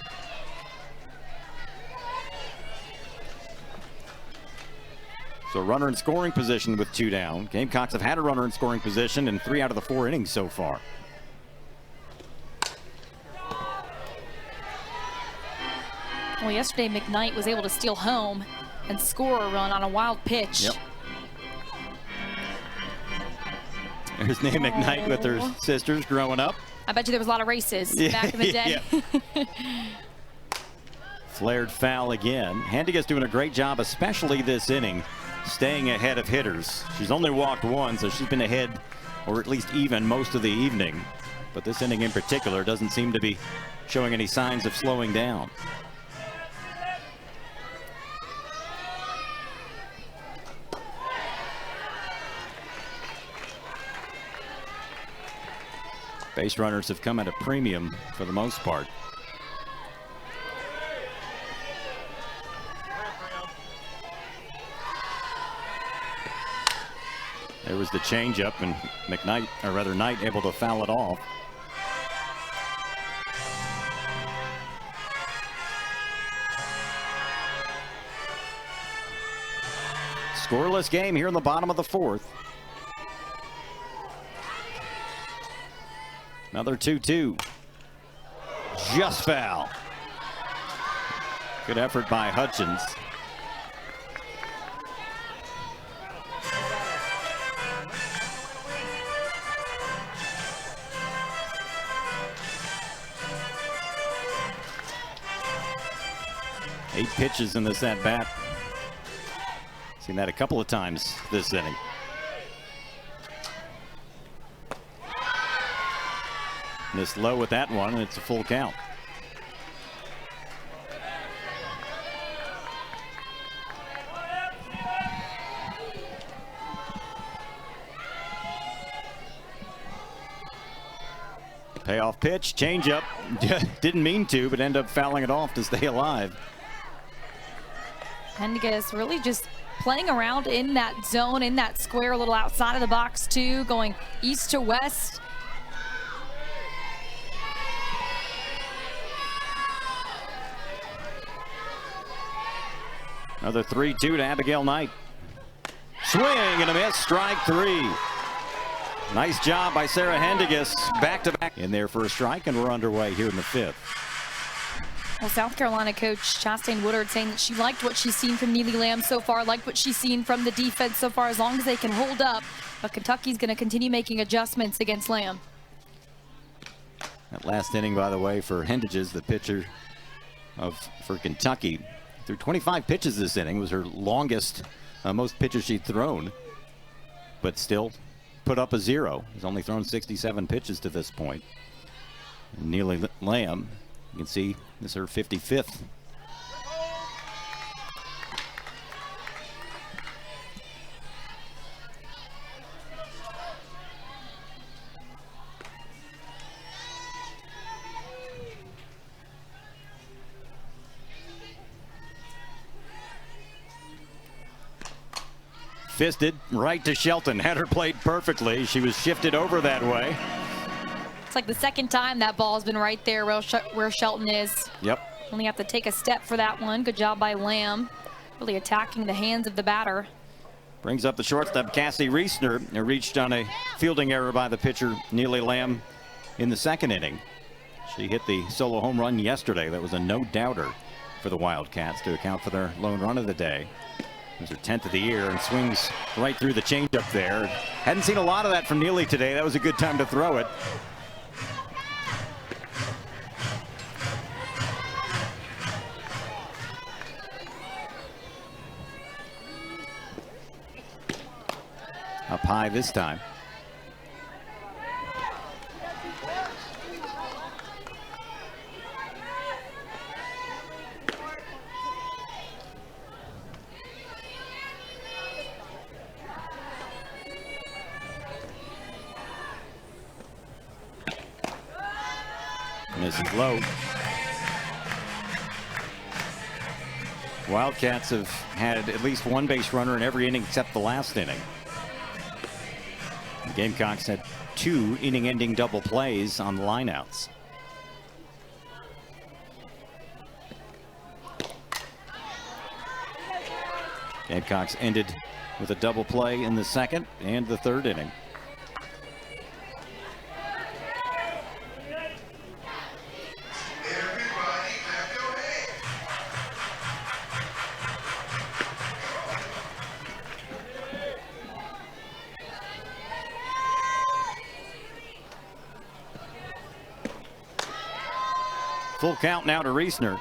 [SPEAKER 1] So runner in scoring position with 2 down. Gamecocks have had a runner in scoring position in 3 out of the 4 innings so far.
[SPEAKER 2] Well, yesterday McKnight was able to steal home and score a run on a wild pitch.
[SPEAKER 1] Yep. There's Nia McKnight with her sisters growing up.
[SPEAKER 2] I bet you there was a lot of races back in the day.
[SPEAKER 1] Flared foul again. Hendiges doing a great job, especially this inning, staying ahead of hitters. She's only walked 1, so she's been ahead, or at least even, most of the evening. But this inning in particular doesn't seem to be showing any signs of slowing down. Base runners have come at a premium for the most part. There was the changeup, and Knight able to foul it off. Scoreless game here in the bottom of the fourth. Another 2-2. Just foul. Good effort by Hutchins. Eight pitches in this at bat. Seen that a couple of times this inning. Missed low with that one, and it's a full count. Payoff pitch, changeup. Didn't mean to, but ended up fouling it off to stay alive.
[SPEAKER 2] Hendiges really just playing around in that zone, in that square, a little outside of the box too, going east to west.
[SPEAKER 1] Another 3-2 to Abigail Knight. Swing and a miss, strike three. Nice job by Sarah Hendiges, back-to-back in there for a strike, and we're underway here in the fifth.
[SPEAKER 2] Well, South Carolina coach Chastain Woodard saying that she liked what she's seen from Neely Lamb so far, liked what she's seen from the defense so far, as long as they can hold up. But Kentucky's going to continue making adjustments against Lamb.
[SPEAKER 1] That last inning, by the way, for Hendiges, the pitcher for Kentucky, threw 25 pitches this inning. Was her longest, most pitches she'd thrown, but still put up a 0. He's only thrown 67 pitches to this point. And Neely Lamb, you can see this is her 55th. Fisted right to Shelton. Had her played perfectly. She was shifted over that way.
[SPEAKER 2] It's like the second time that ball's been right there where Shelton is.
[SPEAKER 1] Yep.
[SPEAKER 2] Only have to take a step for that one. Good job by Lamb. Really attacking the hands of the batter.
[SPEAKER 1] Brings up the shortstop, Cassie Reisner. Reached on a fielding error by the pitcher, Neely Lamb, in the second inning. She hit the solo home run yesterday. That was a no-doubter for the Wildcats to account for their lone run of the day. It was her 10th of the year and swings right through the changeup there. Hadn't seen a lot of that from Neely today. That was a good time to throw it. Up high this time. Misses low. Wildcats have had at least one base runner in every inning except the last inning. The Gamecocks had 2 inning-ending double plays on the lineouts. Gamecocks ended with a double play in the second and the third inning. Full count now to Reisner.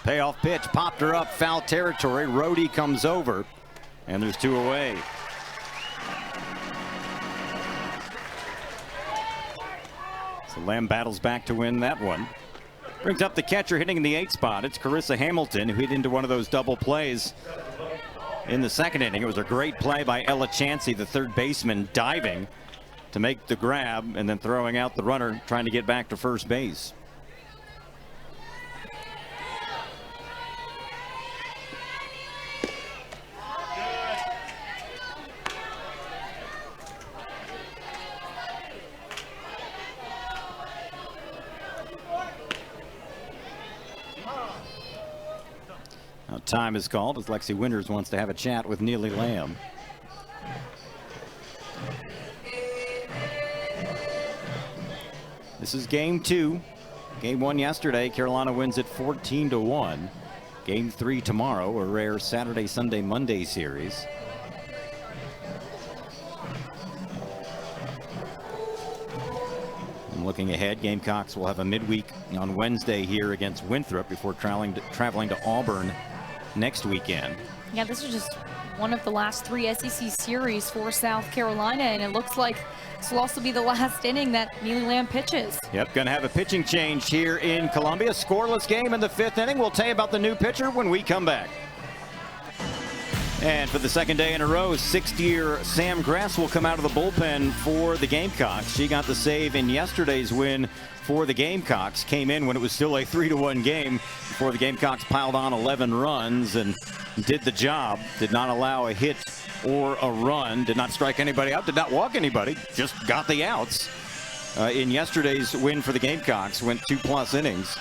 [SPEAKER 1] Payoff pitch, popped her up, foul territory. Rohde comes over, and there's 2 away. So Lamb battles back to win that one. Brings up the catcher hitting in the 8 spot. It's Carissa Hamilton, who hit into one of those double plays in the second inning. It was a great play by Ella Chansey, the third baseman, diving to make the grab and then throwing out the runner, trying to get back to first base. Now time is called as Lexi Winters wants to have a chat with Neely Lamb. This is game 2. Game 1 yesterday, Carolina wins it 14-1. Game 3 tomorrow, a rare Saturday, Sunday, Monday series. And looking ahead, Gamecocks will have a midweek on Wednesday here against Winthrop before traveling to Auburn next weekend.
[SPEAKER 2] Yeah, this is just one of the last 3 SEC series for South Carolina, and it looks like this will also be the last inning that Neely Lamb pitches.
[SPEAKER 1] Yep, going to have a pitching change here in Columbia. Scoreless game in the 5th inning. We'll tell you about the new pitcher when we come back. And for the second day in a row, 6th-year Sam Grass will come out of the bullpen for the Gamecocks. She got the save in yesterday's win for the Gamecocks. Came in when it was still a 3-1 game before the Gamecocks piled on 11 runs and did the job. Did not allow a hit or a run. Did not strike anybody out. Did not walk anybody. Just got the outs. In yesterday's win for the Gamecocks, went 2+ innings.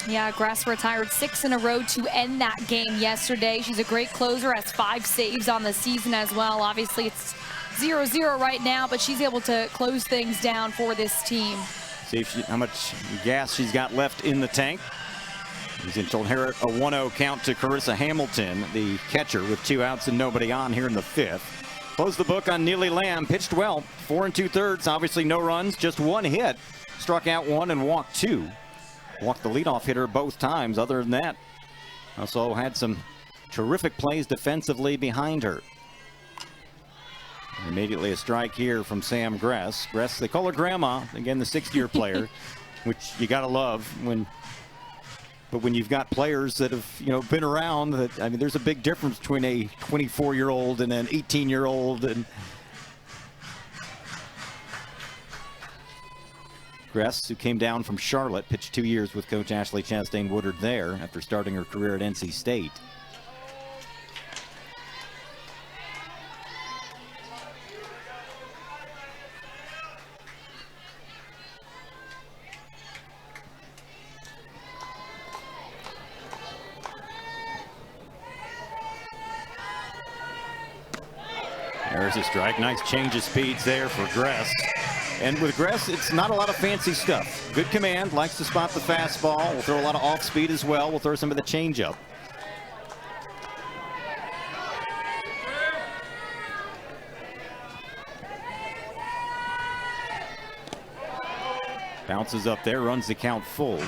[SPEAKER 2] Yeah, Grass retired 6 in a row to end that game yesterday. She's a great closer, has 5 saves on the season as well. Obviously, it's 0-0 right now, but she's able to close things down for this team.
[SPEAKER 1] See how much gas she's got left in the tank. He's inherit a 1-0 count to Carissa Hamilton, the catcher, with 2 outs and nobody on here in the 5th. Close the book on Neely Lamb. Pitched well, 4 2/3. Obviously no runs, just 1 hit. Struck out 1 and walked 2. Walked the leadoff hitter both times. Other than that, also had some terrific plays defensively behind her. Immediately a strike here from Sam Gress. Gress, they call her Grandma. Again, the 6th-year player, which you got to love but when you've got players that have, been around, that, I mean, there's a big difference between a 24-year-old and an 18-year-old. And Gress, who came down from Charlotte, pitched 2 years with Coach Ashley Chastain Woodard there after starting her career at NC State. There's a strike. Nice change of speeds there for Gress. And with Gress, it's not a lot of fancy stuff. Good command, likes to spot the fastball. We'll throw a lot of off speed as well. We'll throw some of the changeup. Bounces up there, runs the count full.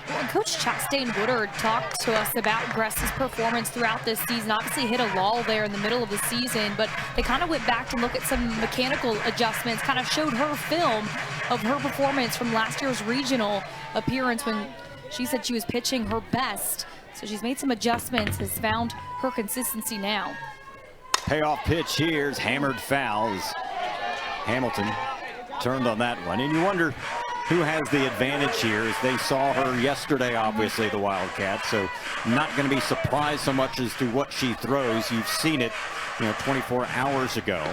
[SPEAKER 2] Well, Coach Chastain Woodard talked to us about Gress's performance throughout this season. Obviously hit a lull there in the middle of the season, but they kind of went back to look at some mechanical adjustments, kind of showed her film of her performance from last year's regional appearance when she said she was pitching her best. So she's made some adjustments, has found her consistency now.
[SPEAKER 1] Payoff pitch here is hammered foul as Hamilton turned on that one. And you wonder who has the advantage here, as they saw her yesterday, obviously, the Wildcats. So not going to be surprised so much as to what she throws. You've seen it, 24 hours ago.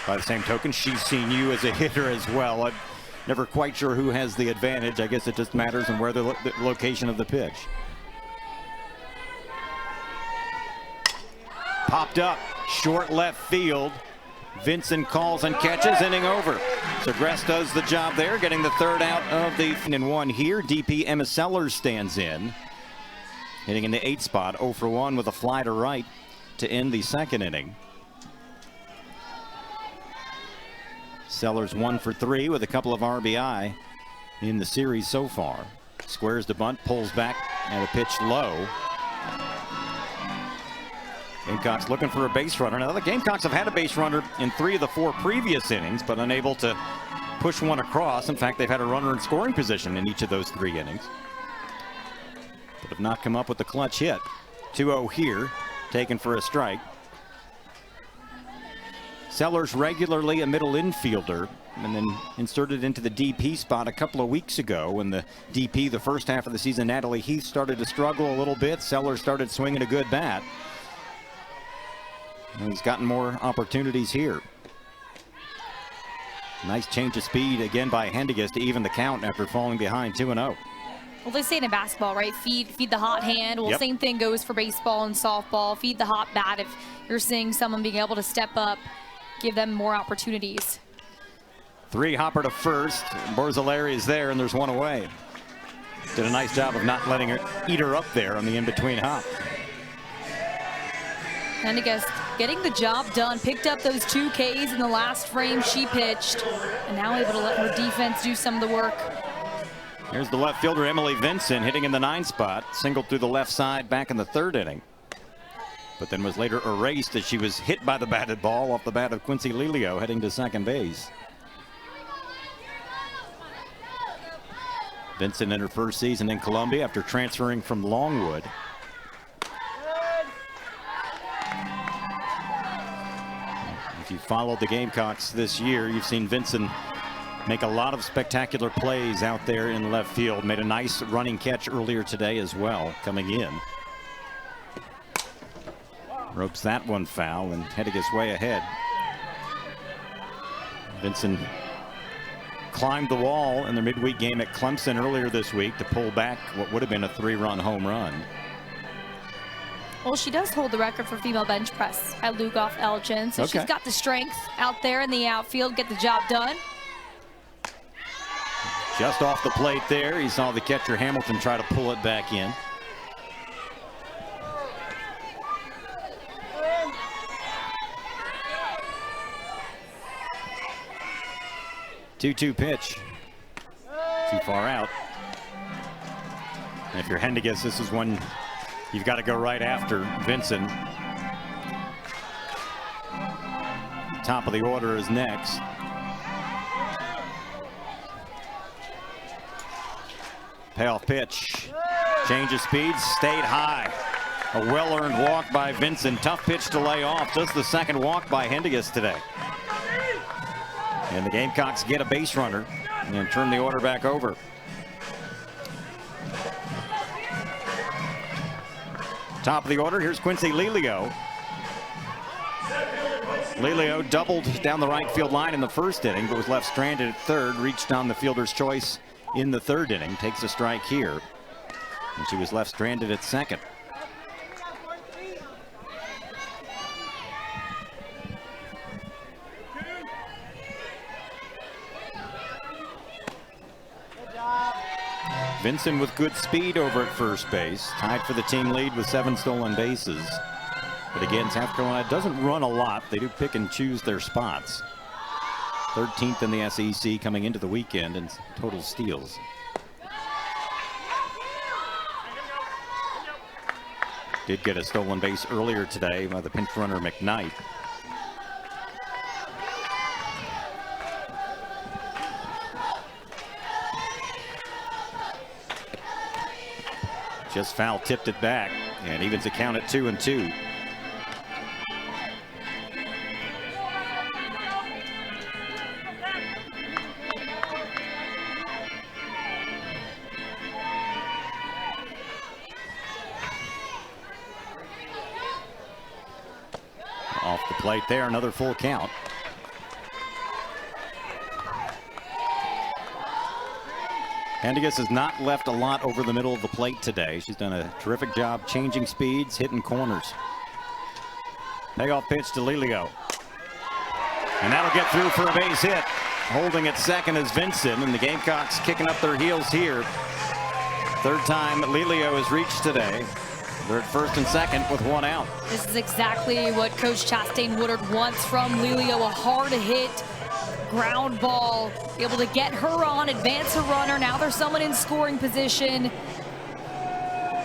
[SPEAKER 1] By the same token, she's seen you as a hitter as well. I'm never quite sure who has the advantage. I guess it just matters on where the location of the pitch. Popped up, short left field. Vincent calls and catches, inning over. So Gress does the job there, getting the 3rd out of the 1 here. DP Emma Sellers stands in, hitting in the 8 spot, 0 for 1 with a fly to right to end the 2nd inning. Sellers 1 for 3 with a couple of RBI in the series so far. Squares the bunt, pulls back, and a pitch low. Gamecocks looking for a base runner. Now the Gamecocks have had a base runner in 3 of the 4 previous innings, but unable to push one across. In fact, they've had a runner in scoring position in each of those 3 innings, but have not come up with the clutch hit. 2-0 here, taken for a strike. Sellers regularly a middle infielder, and then inserted into the DP spot a couple of weeks ago when the DP the first half of the season, Natalie Heath, started to struggle a little bit. Sellers started swinging a good bat. And he's gotten more opportunities here. Nice change of speed again by Hendiges to even the count after falling behind 2-0.
[SPEAKER 2] Well, they say in basketball, right? Feed the hot hand. Well, Same thing goes for baseball and softball. Feed the hot bat. If you're seeing someone being able to step up, give them more opportunities.
[SPEAKER 1] 3 hopper to first. Borzelleri is there, and there's 1 away. Did a nice job of not letting her eat her up there on the in-between hop.
[SPEAKER 2] Hendiges getting the job done. Picked up those 2 Ks in the last frame she pitched, and now able to let her defense do some of the work.
[SPEAKER 1] Here's the left fielder, Emily Vincent, hitting in the 9 spot. Singled through the left side back in the 3rd inning, but then was later erased as she was hit by the batted ball off the bat of Quincy Lilio heading to second base. Vincent in her first season in Columbia after transferring from Longwood. If you followed the Gamecocks this year, you've seen Vincent make a lot of spectacular plays out there in left field. Made a nice running catch earlier today as well, coming in. Ropes that one foul, and Hendiges way ahead. Vincent climbed the wall in the midweek game at Clemson earlier this week to pull back what would have been a 3-run home run.
[SPEAKER 2] Well, she does hold the record for female bench press at Lugoff Elgin, so she's got the strength out there in the outfield, get the job done.
[SPEAKER 1] Just off the plate there, you saw the catcher Hamilton try to pull it back in. Two-two pitch. Too far out. And if you're Hendiges, this is one you've got to go right after Vincent. Top of the order is next. Payoff pitch. Change of speed, stayed high. A well-earned walk by Vincent. Tough pitch to lay off. Just the 2nd walk by Hendiges today. And the Gamecocks get a base runner and turn the order back over. Top of the order, here's Quincy Lilio. Lilio doubled down the right field line in the 1st inning, but was left stranded at 3rd, reached on the fielder's choice in the 3rd inning, takes a strike here. And she was left stranded at 2nd. Vincent with good speed over at first base, tied for the team lead with 7 stolen bases. But again, South Carolina doesn't run a lot. They do pick and choose their spots. 13th in the SEC coming into the weekend in total steals. Did get a stolen base earlier today by the pinch runner McKnight. Just foul tipped it back and evens the count at 2-2. Off the plate there, another full count. Hendiges has not left a lot over the middle of the plate today. She's done a terrific job changing speeds, hitting corners. Payoff pitch to Lilio. And that'll get through for a base hit. Holding at 2nd is Vincent, and the Gamecocks kicking up their heels here. 3rd time Lilio has reached today. They're at 1st and 2nd with 1 out.
[SPEAKER 2] This is exactly what Coach Chastain Woodard wants from Lilio, a hard hit. Ground ball, able to get her on, advance a runner. Now there's someone in scoring position.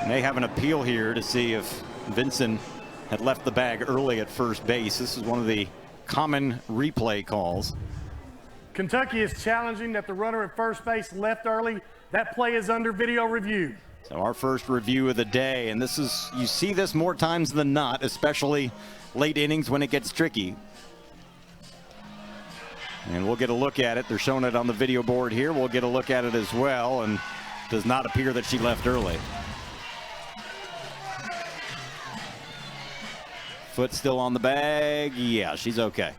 [SPEAKER 1] May have an appeal here to see if Vincent had left the bag early at first base. This is one of the common replay calls.
[SPEAKER 3] Kentucky is challenging that the runner at first base left early. That play is under video review.
[SPEAKER 1] So our first review of the day, and this is, you see this more times than not, especially late innings when it gets tricky. And we'll get a look at it. They're showing it on the video board here. We'll get a look at it as well, and does not appear that she left early. Foot still on the bag. Yeah, she's okay.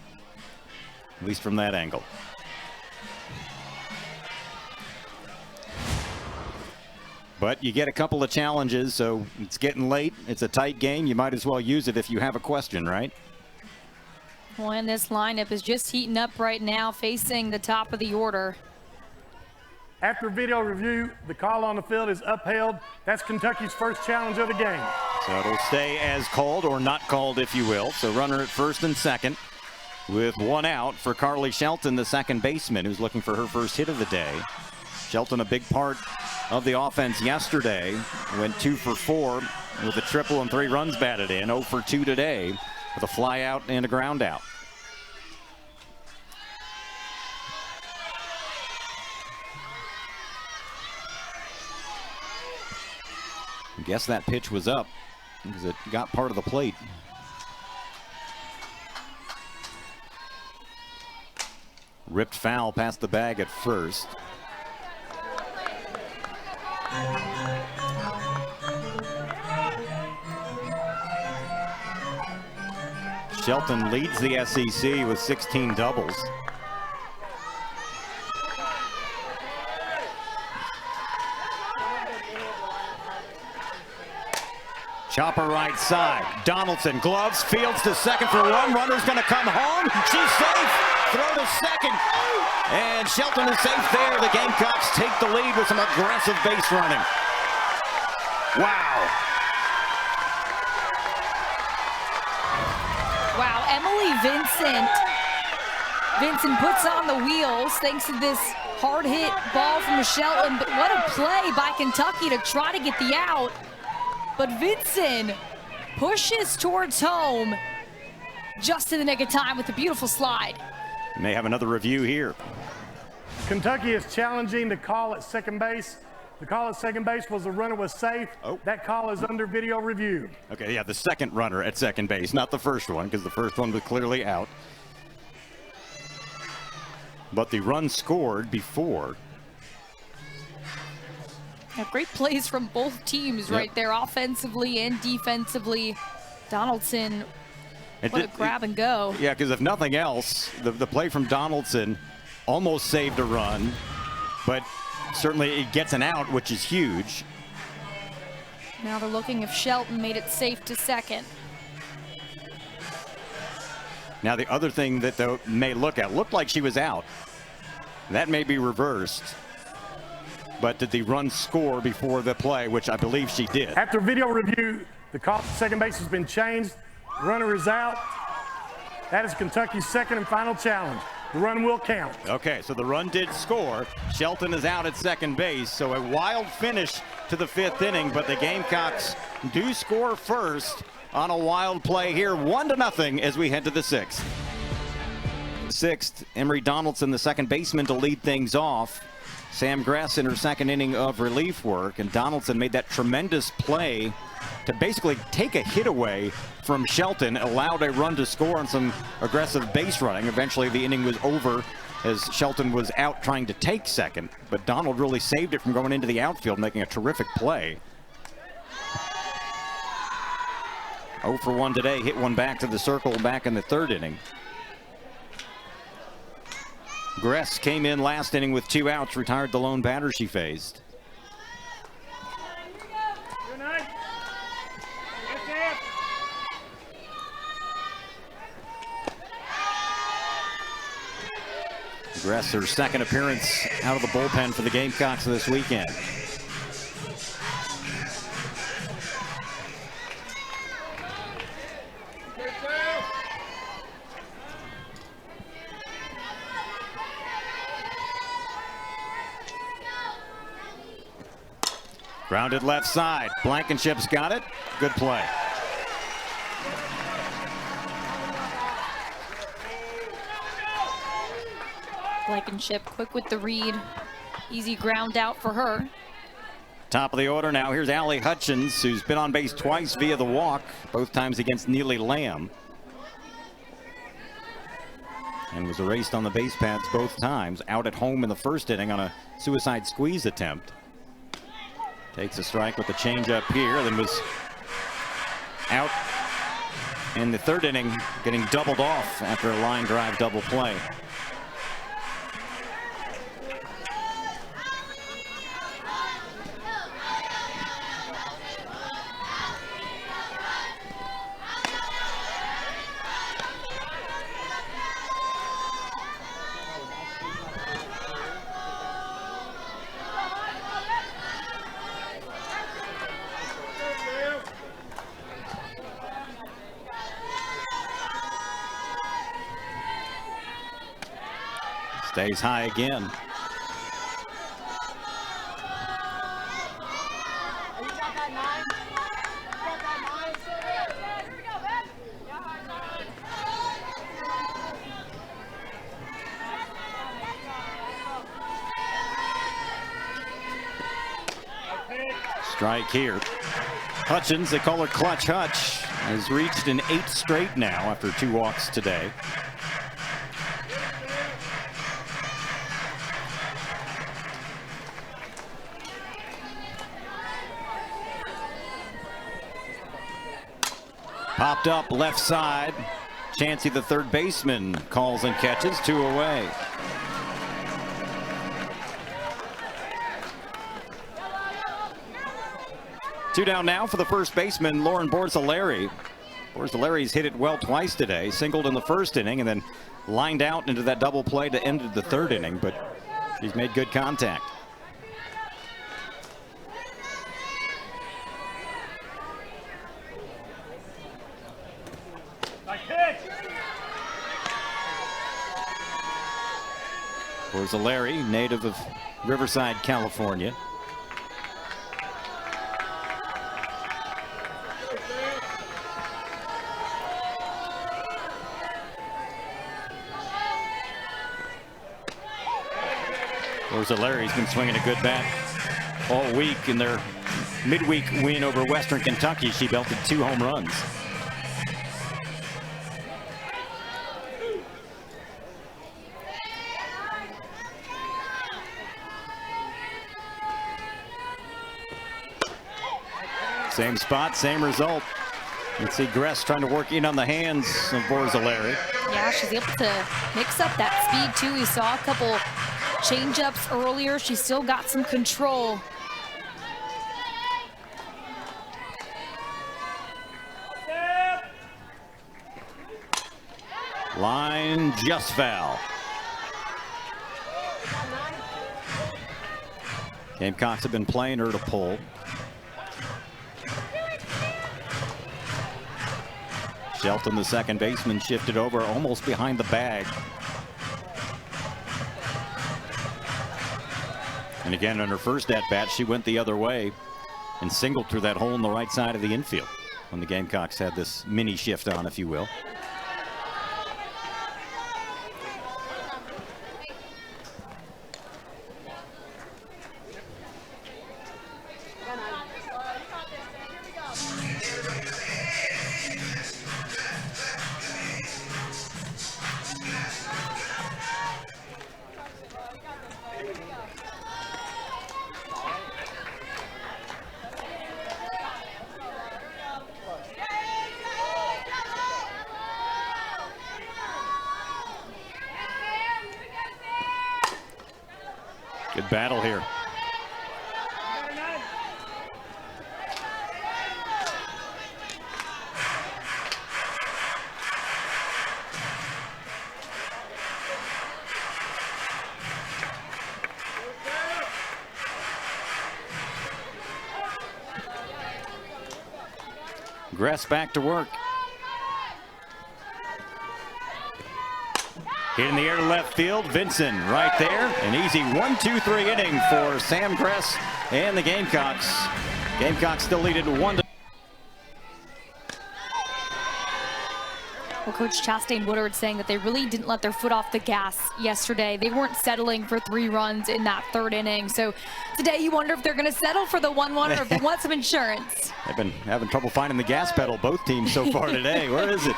[SPEAKER 1] At least from that angle. But you get a couple of challenges, so it's getting late. It's a tight game. You might as well use it if you have a question, right?
[SPEAKER 2] Well, and this lineup is just heating up right now, facing the top of the order.
[SPEAKER 3] After video review, the call on the field is upheld. That's Kentucky's first challenge of the game.
[SPEAKER 1] So it'll stay as called, or not called, if you will. So runner at first and second with one out for Carly Shelton, the second baseman, who's looking for her first hit of the day. Shelton, a big part of the offense yesterday, went 2 for 4 with a triple and 3 runs batted in. 0 for 2 today with a fly out and a ground out. I guess that pitch was up because it got part of the plate. Ripped foul past the bag at first. Shelton leads the SEC with 16 doubles. Chopper right side. Donaldson gloves, fields to second for one. Runner's going to come home. She's safe. Throw to second. And Shelton is safe there. The Gamecocks take the lead with some aggressive base running. Wow.
[SPEAKER 2] Wow, Emily Vincent puts on the wheels thanks to this hard hit ball from Shelton. But what a play by Kentucky to try to get the out. But Vincent pushes towards home just in the nick of time with a beautiful slide.
[SPEAKER 1] And they have another review here.
[SPEAKER 3] Kentucky is challenging the call at second base. The call at second base was the runner was safe.
[SPEAKER 1] Oh.
[SPEAKER 3] That call is under video review.
[SPEAKER 1] Okay, yeah, the second runner at second base, not the first one, because the first one was clearly out. But the run scored before.
[SPEAKER 2] Yeah, great plays from both teams right there, offensively and defensively. Donaldson, what a grab and go.
[SPEAKER 1] Yeah, because if nothing else, the play from Donaldson almost saved a run, but certainly it gets an out, which is huge.
[SPEAKER 2] Now they're looking if Shelton made it safe to second.
[SPEAKER 1] Now the other thing that they may look at, looked like she was out. That may be reversed. But did the run score before the play, which I believe she did.
[SPEAKER 3] After video review, the call at second base has been changed. The runner is out. That is Kentucky's second and final challenge. The run will count.
[SPEAKER 1] Okay, so the run did score. Shelton is out at second base, so a wild finish to the fifth inning, but the Gamecocks do score first on a wild play here, 1-0 as we head to the sixth. Sixth, Emery Donaldson, the second baseman, to lead things off. Sam Gress in her second inning of relief work, and Donaldson made that tremendous play to basically take a hit away from Shelton, allowed a run to score on some aggressive base running. Eventually the inning was over as Shelton was out trying to take second, but Donald really saved it from going into the outfield, making a terrific play. 0 for 1 today, hit one back to the circle back in the third inning. Gress came in last inning with 2 outs, retired the lone batter she faced. Gress, her second appearance out of the bullpen for the Gamecocks this weekend. Grounded left side. Blankenship's got it. Good play.
[SPEAKER 2] Blankenship quick with the read. Easy ground out for her.
[SPEAKER 1] Top of the order now. Here's Allie Hutchins, who's been on base twice via the walk, both times against Neely Lamb. And was erased on the base paths both times. Out at home in the first inning on a suicide squeeze attempt. Takes a strike with the changeup here, then was out in the third inning, getting doubled off after a line drive double play. Stays high again. Strike here. Hutchins, they call her Clutch Hutch, has reached an 8 straight now after 2 walks today. Popped up left side. Chancey, the third baseman, calls and catches. 2 away. Two down now for the first baseman, Lauren Borzilleri. Borzileri's hit it well twice today. Singled in the first inning and then lined out into that double play to end the third inning, but she's made good contact. Borzilleri, native of Riverside, California. Borzileri's been swinging a good bat all week. In their midweek win over Western Kentucky, she belted 2 home runs. Same spot, same result. You can see Gress trying to work in on the hands of Borzilleri.
[SPEAKER 2] Yeah, she's able to mix up that speed too. We saw a couple change-ups earlier. She's still got some control.
[SPEAKER 1] Line just foul. Gamecocks have been playing her to pull. Shelton, the second baseman, shifted over almost behind the bag. And again, on her first at-bat, she went the other way and singled through that hole in the right side of the infield when the Gamecocks had this mini shift on, if you will. Good battle here. Gress back to work. Hit in the air to left field. Vinson right there. An easy 1-2-3 inning for Sam Gress and the Gamecocks. Gamecocks still lead it 1-0.
[SPEAKER 2] Well, Coach Chastain Woodard saying that they really didn't let their foot off the gas yesterday. They weren't settling for 3 runs in that 3rd inning. So today you wonder if they're going to settle for the 1-1 or if they want some insurance.
[SPEAKER 1] They've been having trouble finding the gas pedal, both teams so far today. Where is it?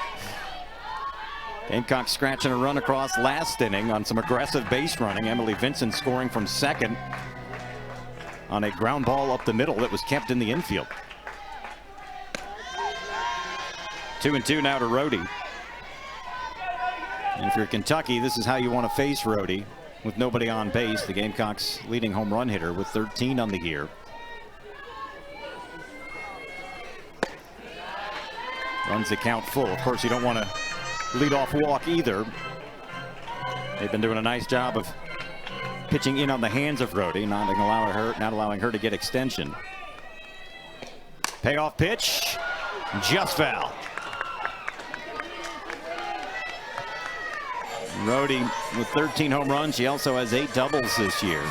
[SPEAKER 1] Gamecocks scratching a run across last inning on some aggressive base running. Emily Vincent scoring from second on a ground ball up the middle that was kept in the infield. 2-2 now to Rhodey. And if you're Kentucky, this is how you want to face Rhodey. With nobody on base, the Gamecocks leading home run hitter with 13 on the year. Runs the count full. Of course, you don't want to lead off walk either. They've been doing a nice job of pitching in on the hands of Rhodey, not allowing her to get extension. Payoff pitch, just foul. Rhodey with 13 home runs. She also has 8 doubles this year.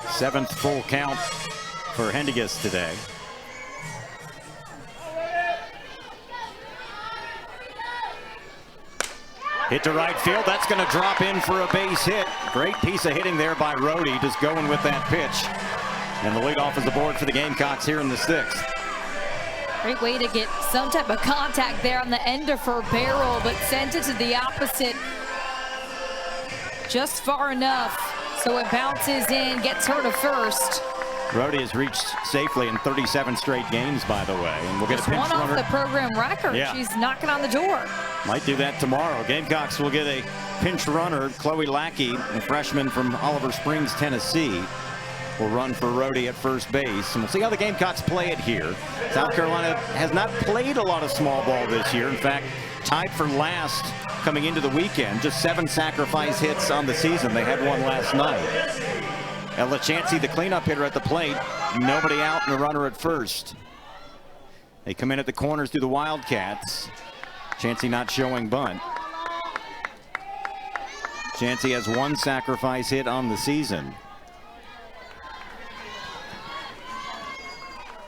[SPEAKER 1] Seventh full count for Hendigas today. Hit to right field. That's going to drop in for a base hit. Great piece of hitting there by Rhodey, just going with that pitch. And the leadoff is aboard for the Gamecocks here in the 6th.
[SPEAKER 2] Great way to get some type of contact there on the end of her barrel, but sent it to the opposite just far enough. So it bounces in, gets her to first.
[SPEAKER 1] Rhodey has reached safely in 37 straight games, by the way. And we'll get
[SPEAKER 2] just
[SPEAKER 1] a pinch
[SPEAKER 2] one
[SPEAKER 1] runner.
[SPEAKER 2] off the program record.
[SPEAKER 1] Yeah.
[SPEAKER 2] She's knocking on the door.
[SPEAKER 1] Might do that tomorrow. Gamecocks will get a pinch runner. Chloe Lackey, a freshman from Oliver Springs, Tennessee, will run for Rhodey at first base. And we'll see how the Gamecocks play it here. South Carolina has not played a lot of small ball this year. In fact, tied for last coming into the weekend. Just 7 sacrifice hits on the season. They had one last night. And LaChancy, the cleanup hitter at the plate. Nobody out and a runner at first. They come in at the corners through the Wildcats. Chancey not showing bunt. Chancey has 1 sacrifice hit on the season.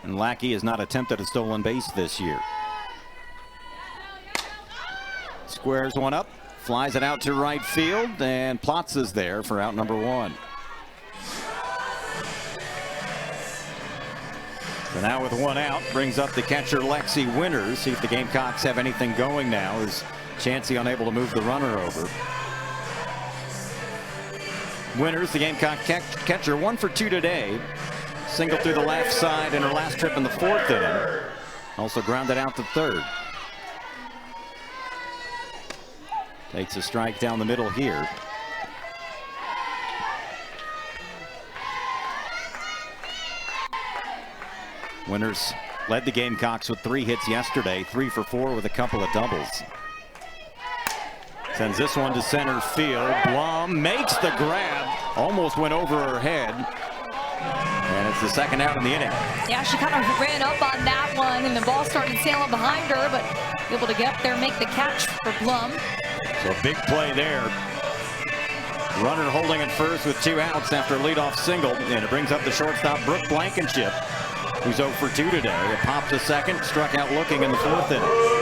[SPEAKER 1] And Lackey has not attempted a stolen base this year. Squares one up, flies it out to right field, and Plotz is there for out number 1. So now with 1 out, brings up the catcher Lexi Winters. See if the Gamecocks have anything going now, as Chancey unable to move the runner over. Winters, the Gamecock catcher, 1 for 2 today. Single through the left side in her last trip in the 4th inning. Also grounded out to 3rd. Takes a strike down the middle here. Winters led the Gamecocks with 3 hits yesterday, 3 for 4 with a couple of doubles. Sends this one to center field. Blum makes the grab, almost went over her head. And it's the 2nd out in the inning.
[SPEAKER 2] Yeah, she kind of ran up on that one, and the ball started sailing behind her, but able to get up there and make the catch for Blum.
[SPEAKER 1] So a big play there. Runner holding at first with 2 outs after a leadoff single, and it brings up the shortstop Brooke Blankenship, who's 0 for 2 today. It popped to second, struck out looking in the 4th inning.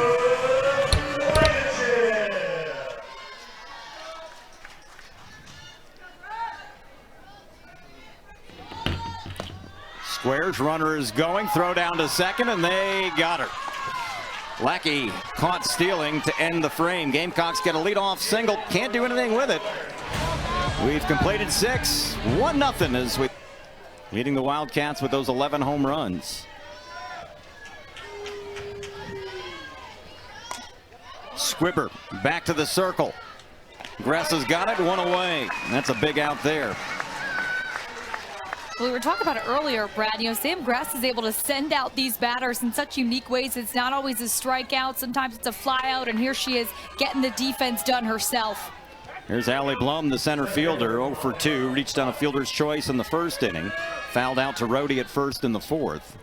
[SPEAKER 1] Squares, runner is going, throw down to second, and they got her. Lackey caught stealing to end the frame. Gamecocks get a leadoff single, can't do anything with it. We've completed 6, 1-0 as we leading the Wildcats with those 11 home runs. Squibber back to the circle. Gress has got it, 1 away. That's a big out there.
[SPEAKER 2] Well, we were talking about it earlier, Brad. You know, Sam Grass is able to send out these batters in such unique ways. It's not always a strikeout. Sometimes it's a fly out, and here she is getting the defense done herself.
[SPEAKER 1] Here's Allie Blum, the center fielder, 0 for 2. Reached on a fielder's choice in the 1st inning. Fouled out to Rhodey at first in the 4th.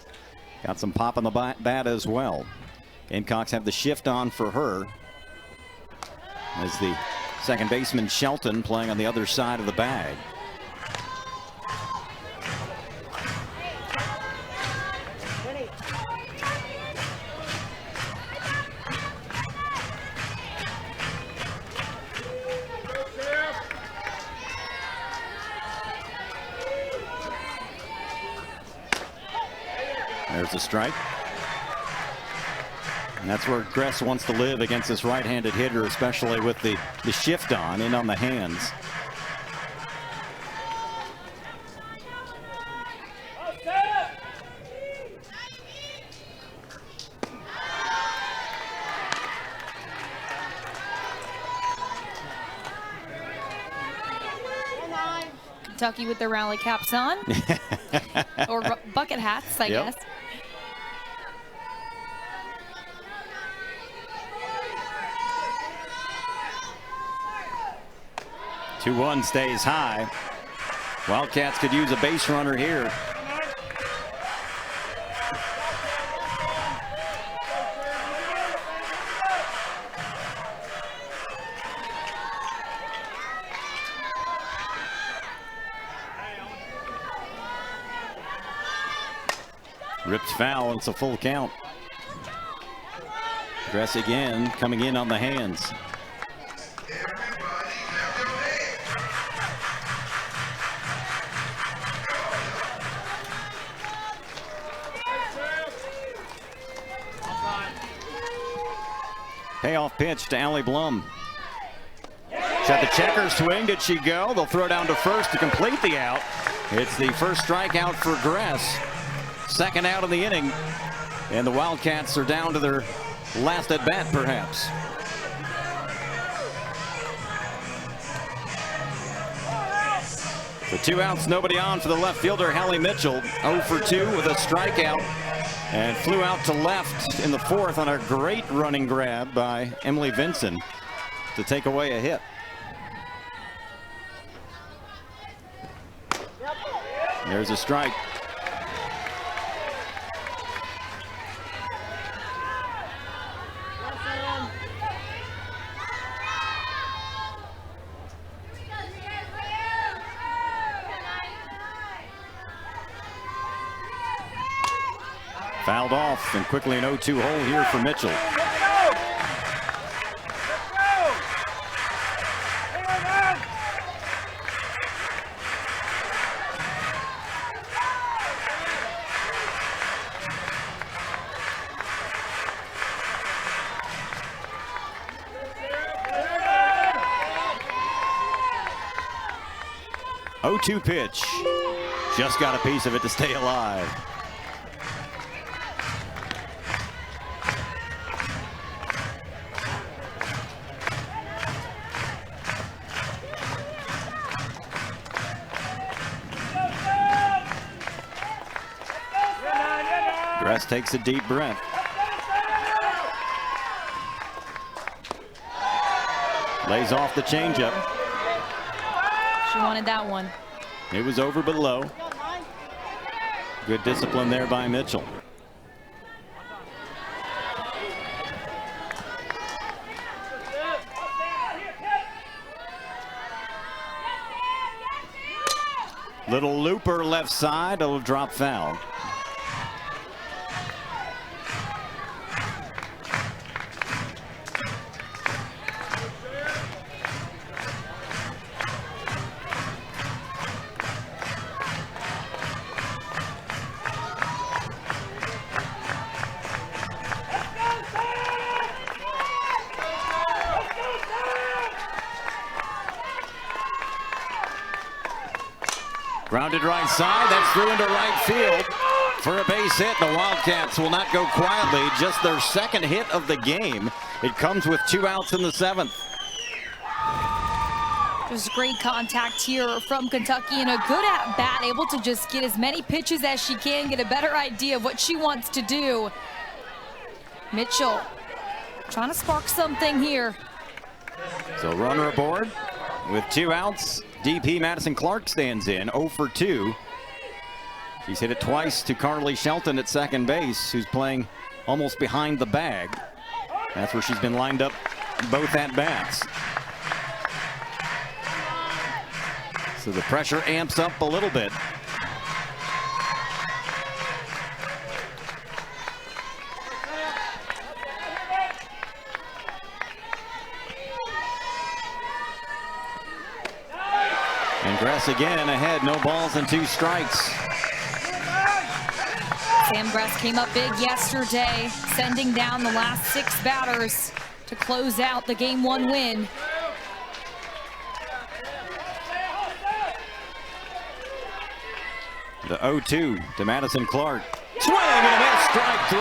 [SPEAKER 1] Got some pop on the bat as well. Gamecocks have the shift on for her, as the second baseman Shelton playing on the other side of the bag. the strike. And that's where Gress wants to live against this right-handed hitter, especially with the shift on the hands.
[SPEAKER 2] Kentucky with their rally caps on, or bucket hats, I guess.
[SPEAKER 1] 2-1 stays high. Wildcats could use a base runner here. Ripped foul, it's a full count. Gress again coming in on the hands. Payoff pitch to Allie Blum. Shot the checker swing. Did she go? They'll throw down to first to complete the out. It's the first strikeout for Gress. Second out of the inning. And the Wildcats are down to their last at bat, perhaps. The 2 outs, nobody on for the left fielder, Hallie Mitchell. 0 for 2 with a strikeout. And flew out to left in the 4th on a great running grab by Emily Vinson to take away a hit. There's a strike. Fouled off, and quickly an 0-2 hole here for Mitchell. Oh-2 pitch. Just got a piece of it to stay alive. Gress takes a deep breath. Lays off the changeup.
[SPEAKER 2] She wanted that one.
[SPEAKER 1] It was over but low. Good discipline there by Mitchell. Little looper left side, it'll drop foul. Grounded right side, that's through into right field for a base hit. The Wildcats will not go quietly, just their second hit of the game. It comes with 2 outs in the 7th.
[SPEAKER 2] There's great contact here from Kentucky and a good at bat, able to just get as many pitches as she can, get a better idea of what she wants to do. Mitchell trying to spark something here.
[SPEAKER 1] So runner aboard with 2 outs. DP Madison Clark stands in 0 for 2. She's hit it twice to Carly Shelton at second base, who's playing almost behind the bag. That's where she's been lined up both at bats. So the pressure amps up a little bit. And Gress again ahead, no balls and 2 strikes.
[SPEAKER 2] Sam Gress came up big yesterday, sending down the last 6 batters to close out the Game 1 win.
[SPEAKER 1] The 0-2 to Madison Clark. Swing and a miss, strike 3.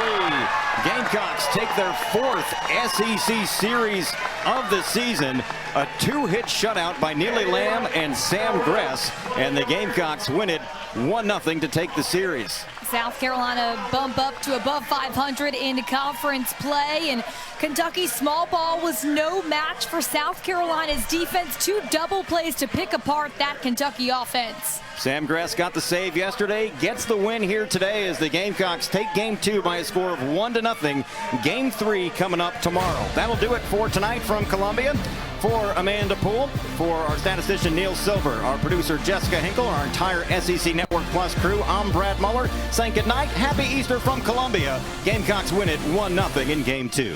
[SPEAKER 1] Gamecocks take their 4th SEC series of the season. A 2-hit shutout by Neely Lamb and Sam Gress, and the Gamecocks win it 1-0 to take the series.
[SPEAKER 2] South Carolina bump up to above 500 in conference play, and Kentucky's small ball was no match for South Carolina's defense. 2 double plays to pick apart that Kentucky offense.
[SPEAKER 1] Sam Gress got the save yesterday, gets the win here today as the Gamecocks take Game 2 by a score of 1-0. Game 3 coming up tomorrow. That'll do it for tonight from Columbia. For Amanda Poole, for our statistician Neil Silver, our producer Jessica Hinkle, our entire SEC Network Plus crew, I'm Brad Muller. Saying good night, happy Easter from Columbia. Gamecocks win it 1-0 in Game 2.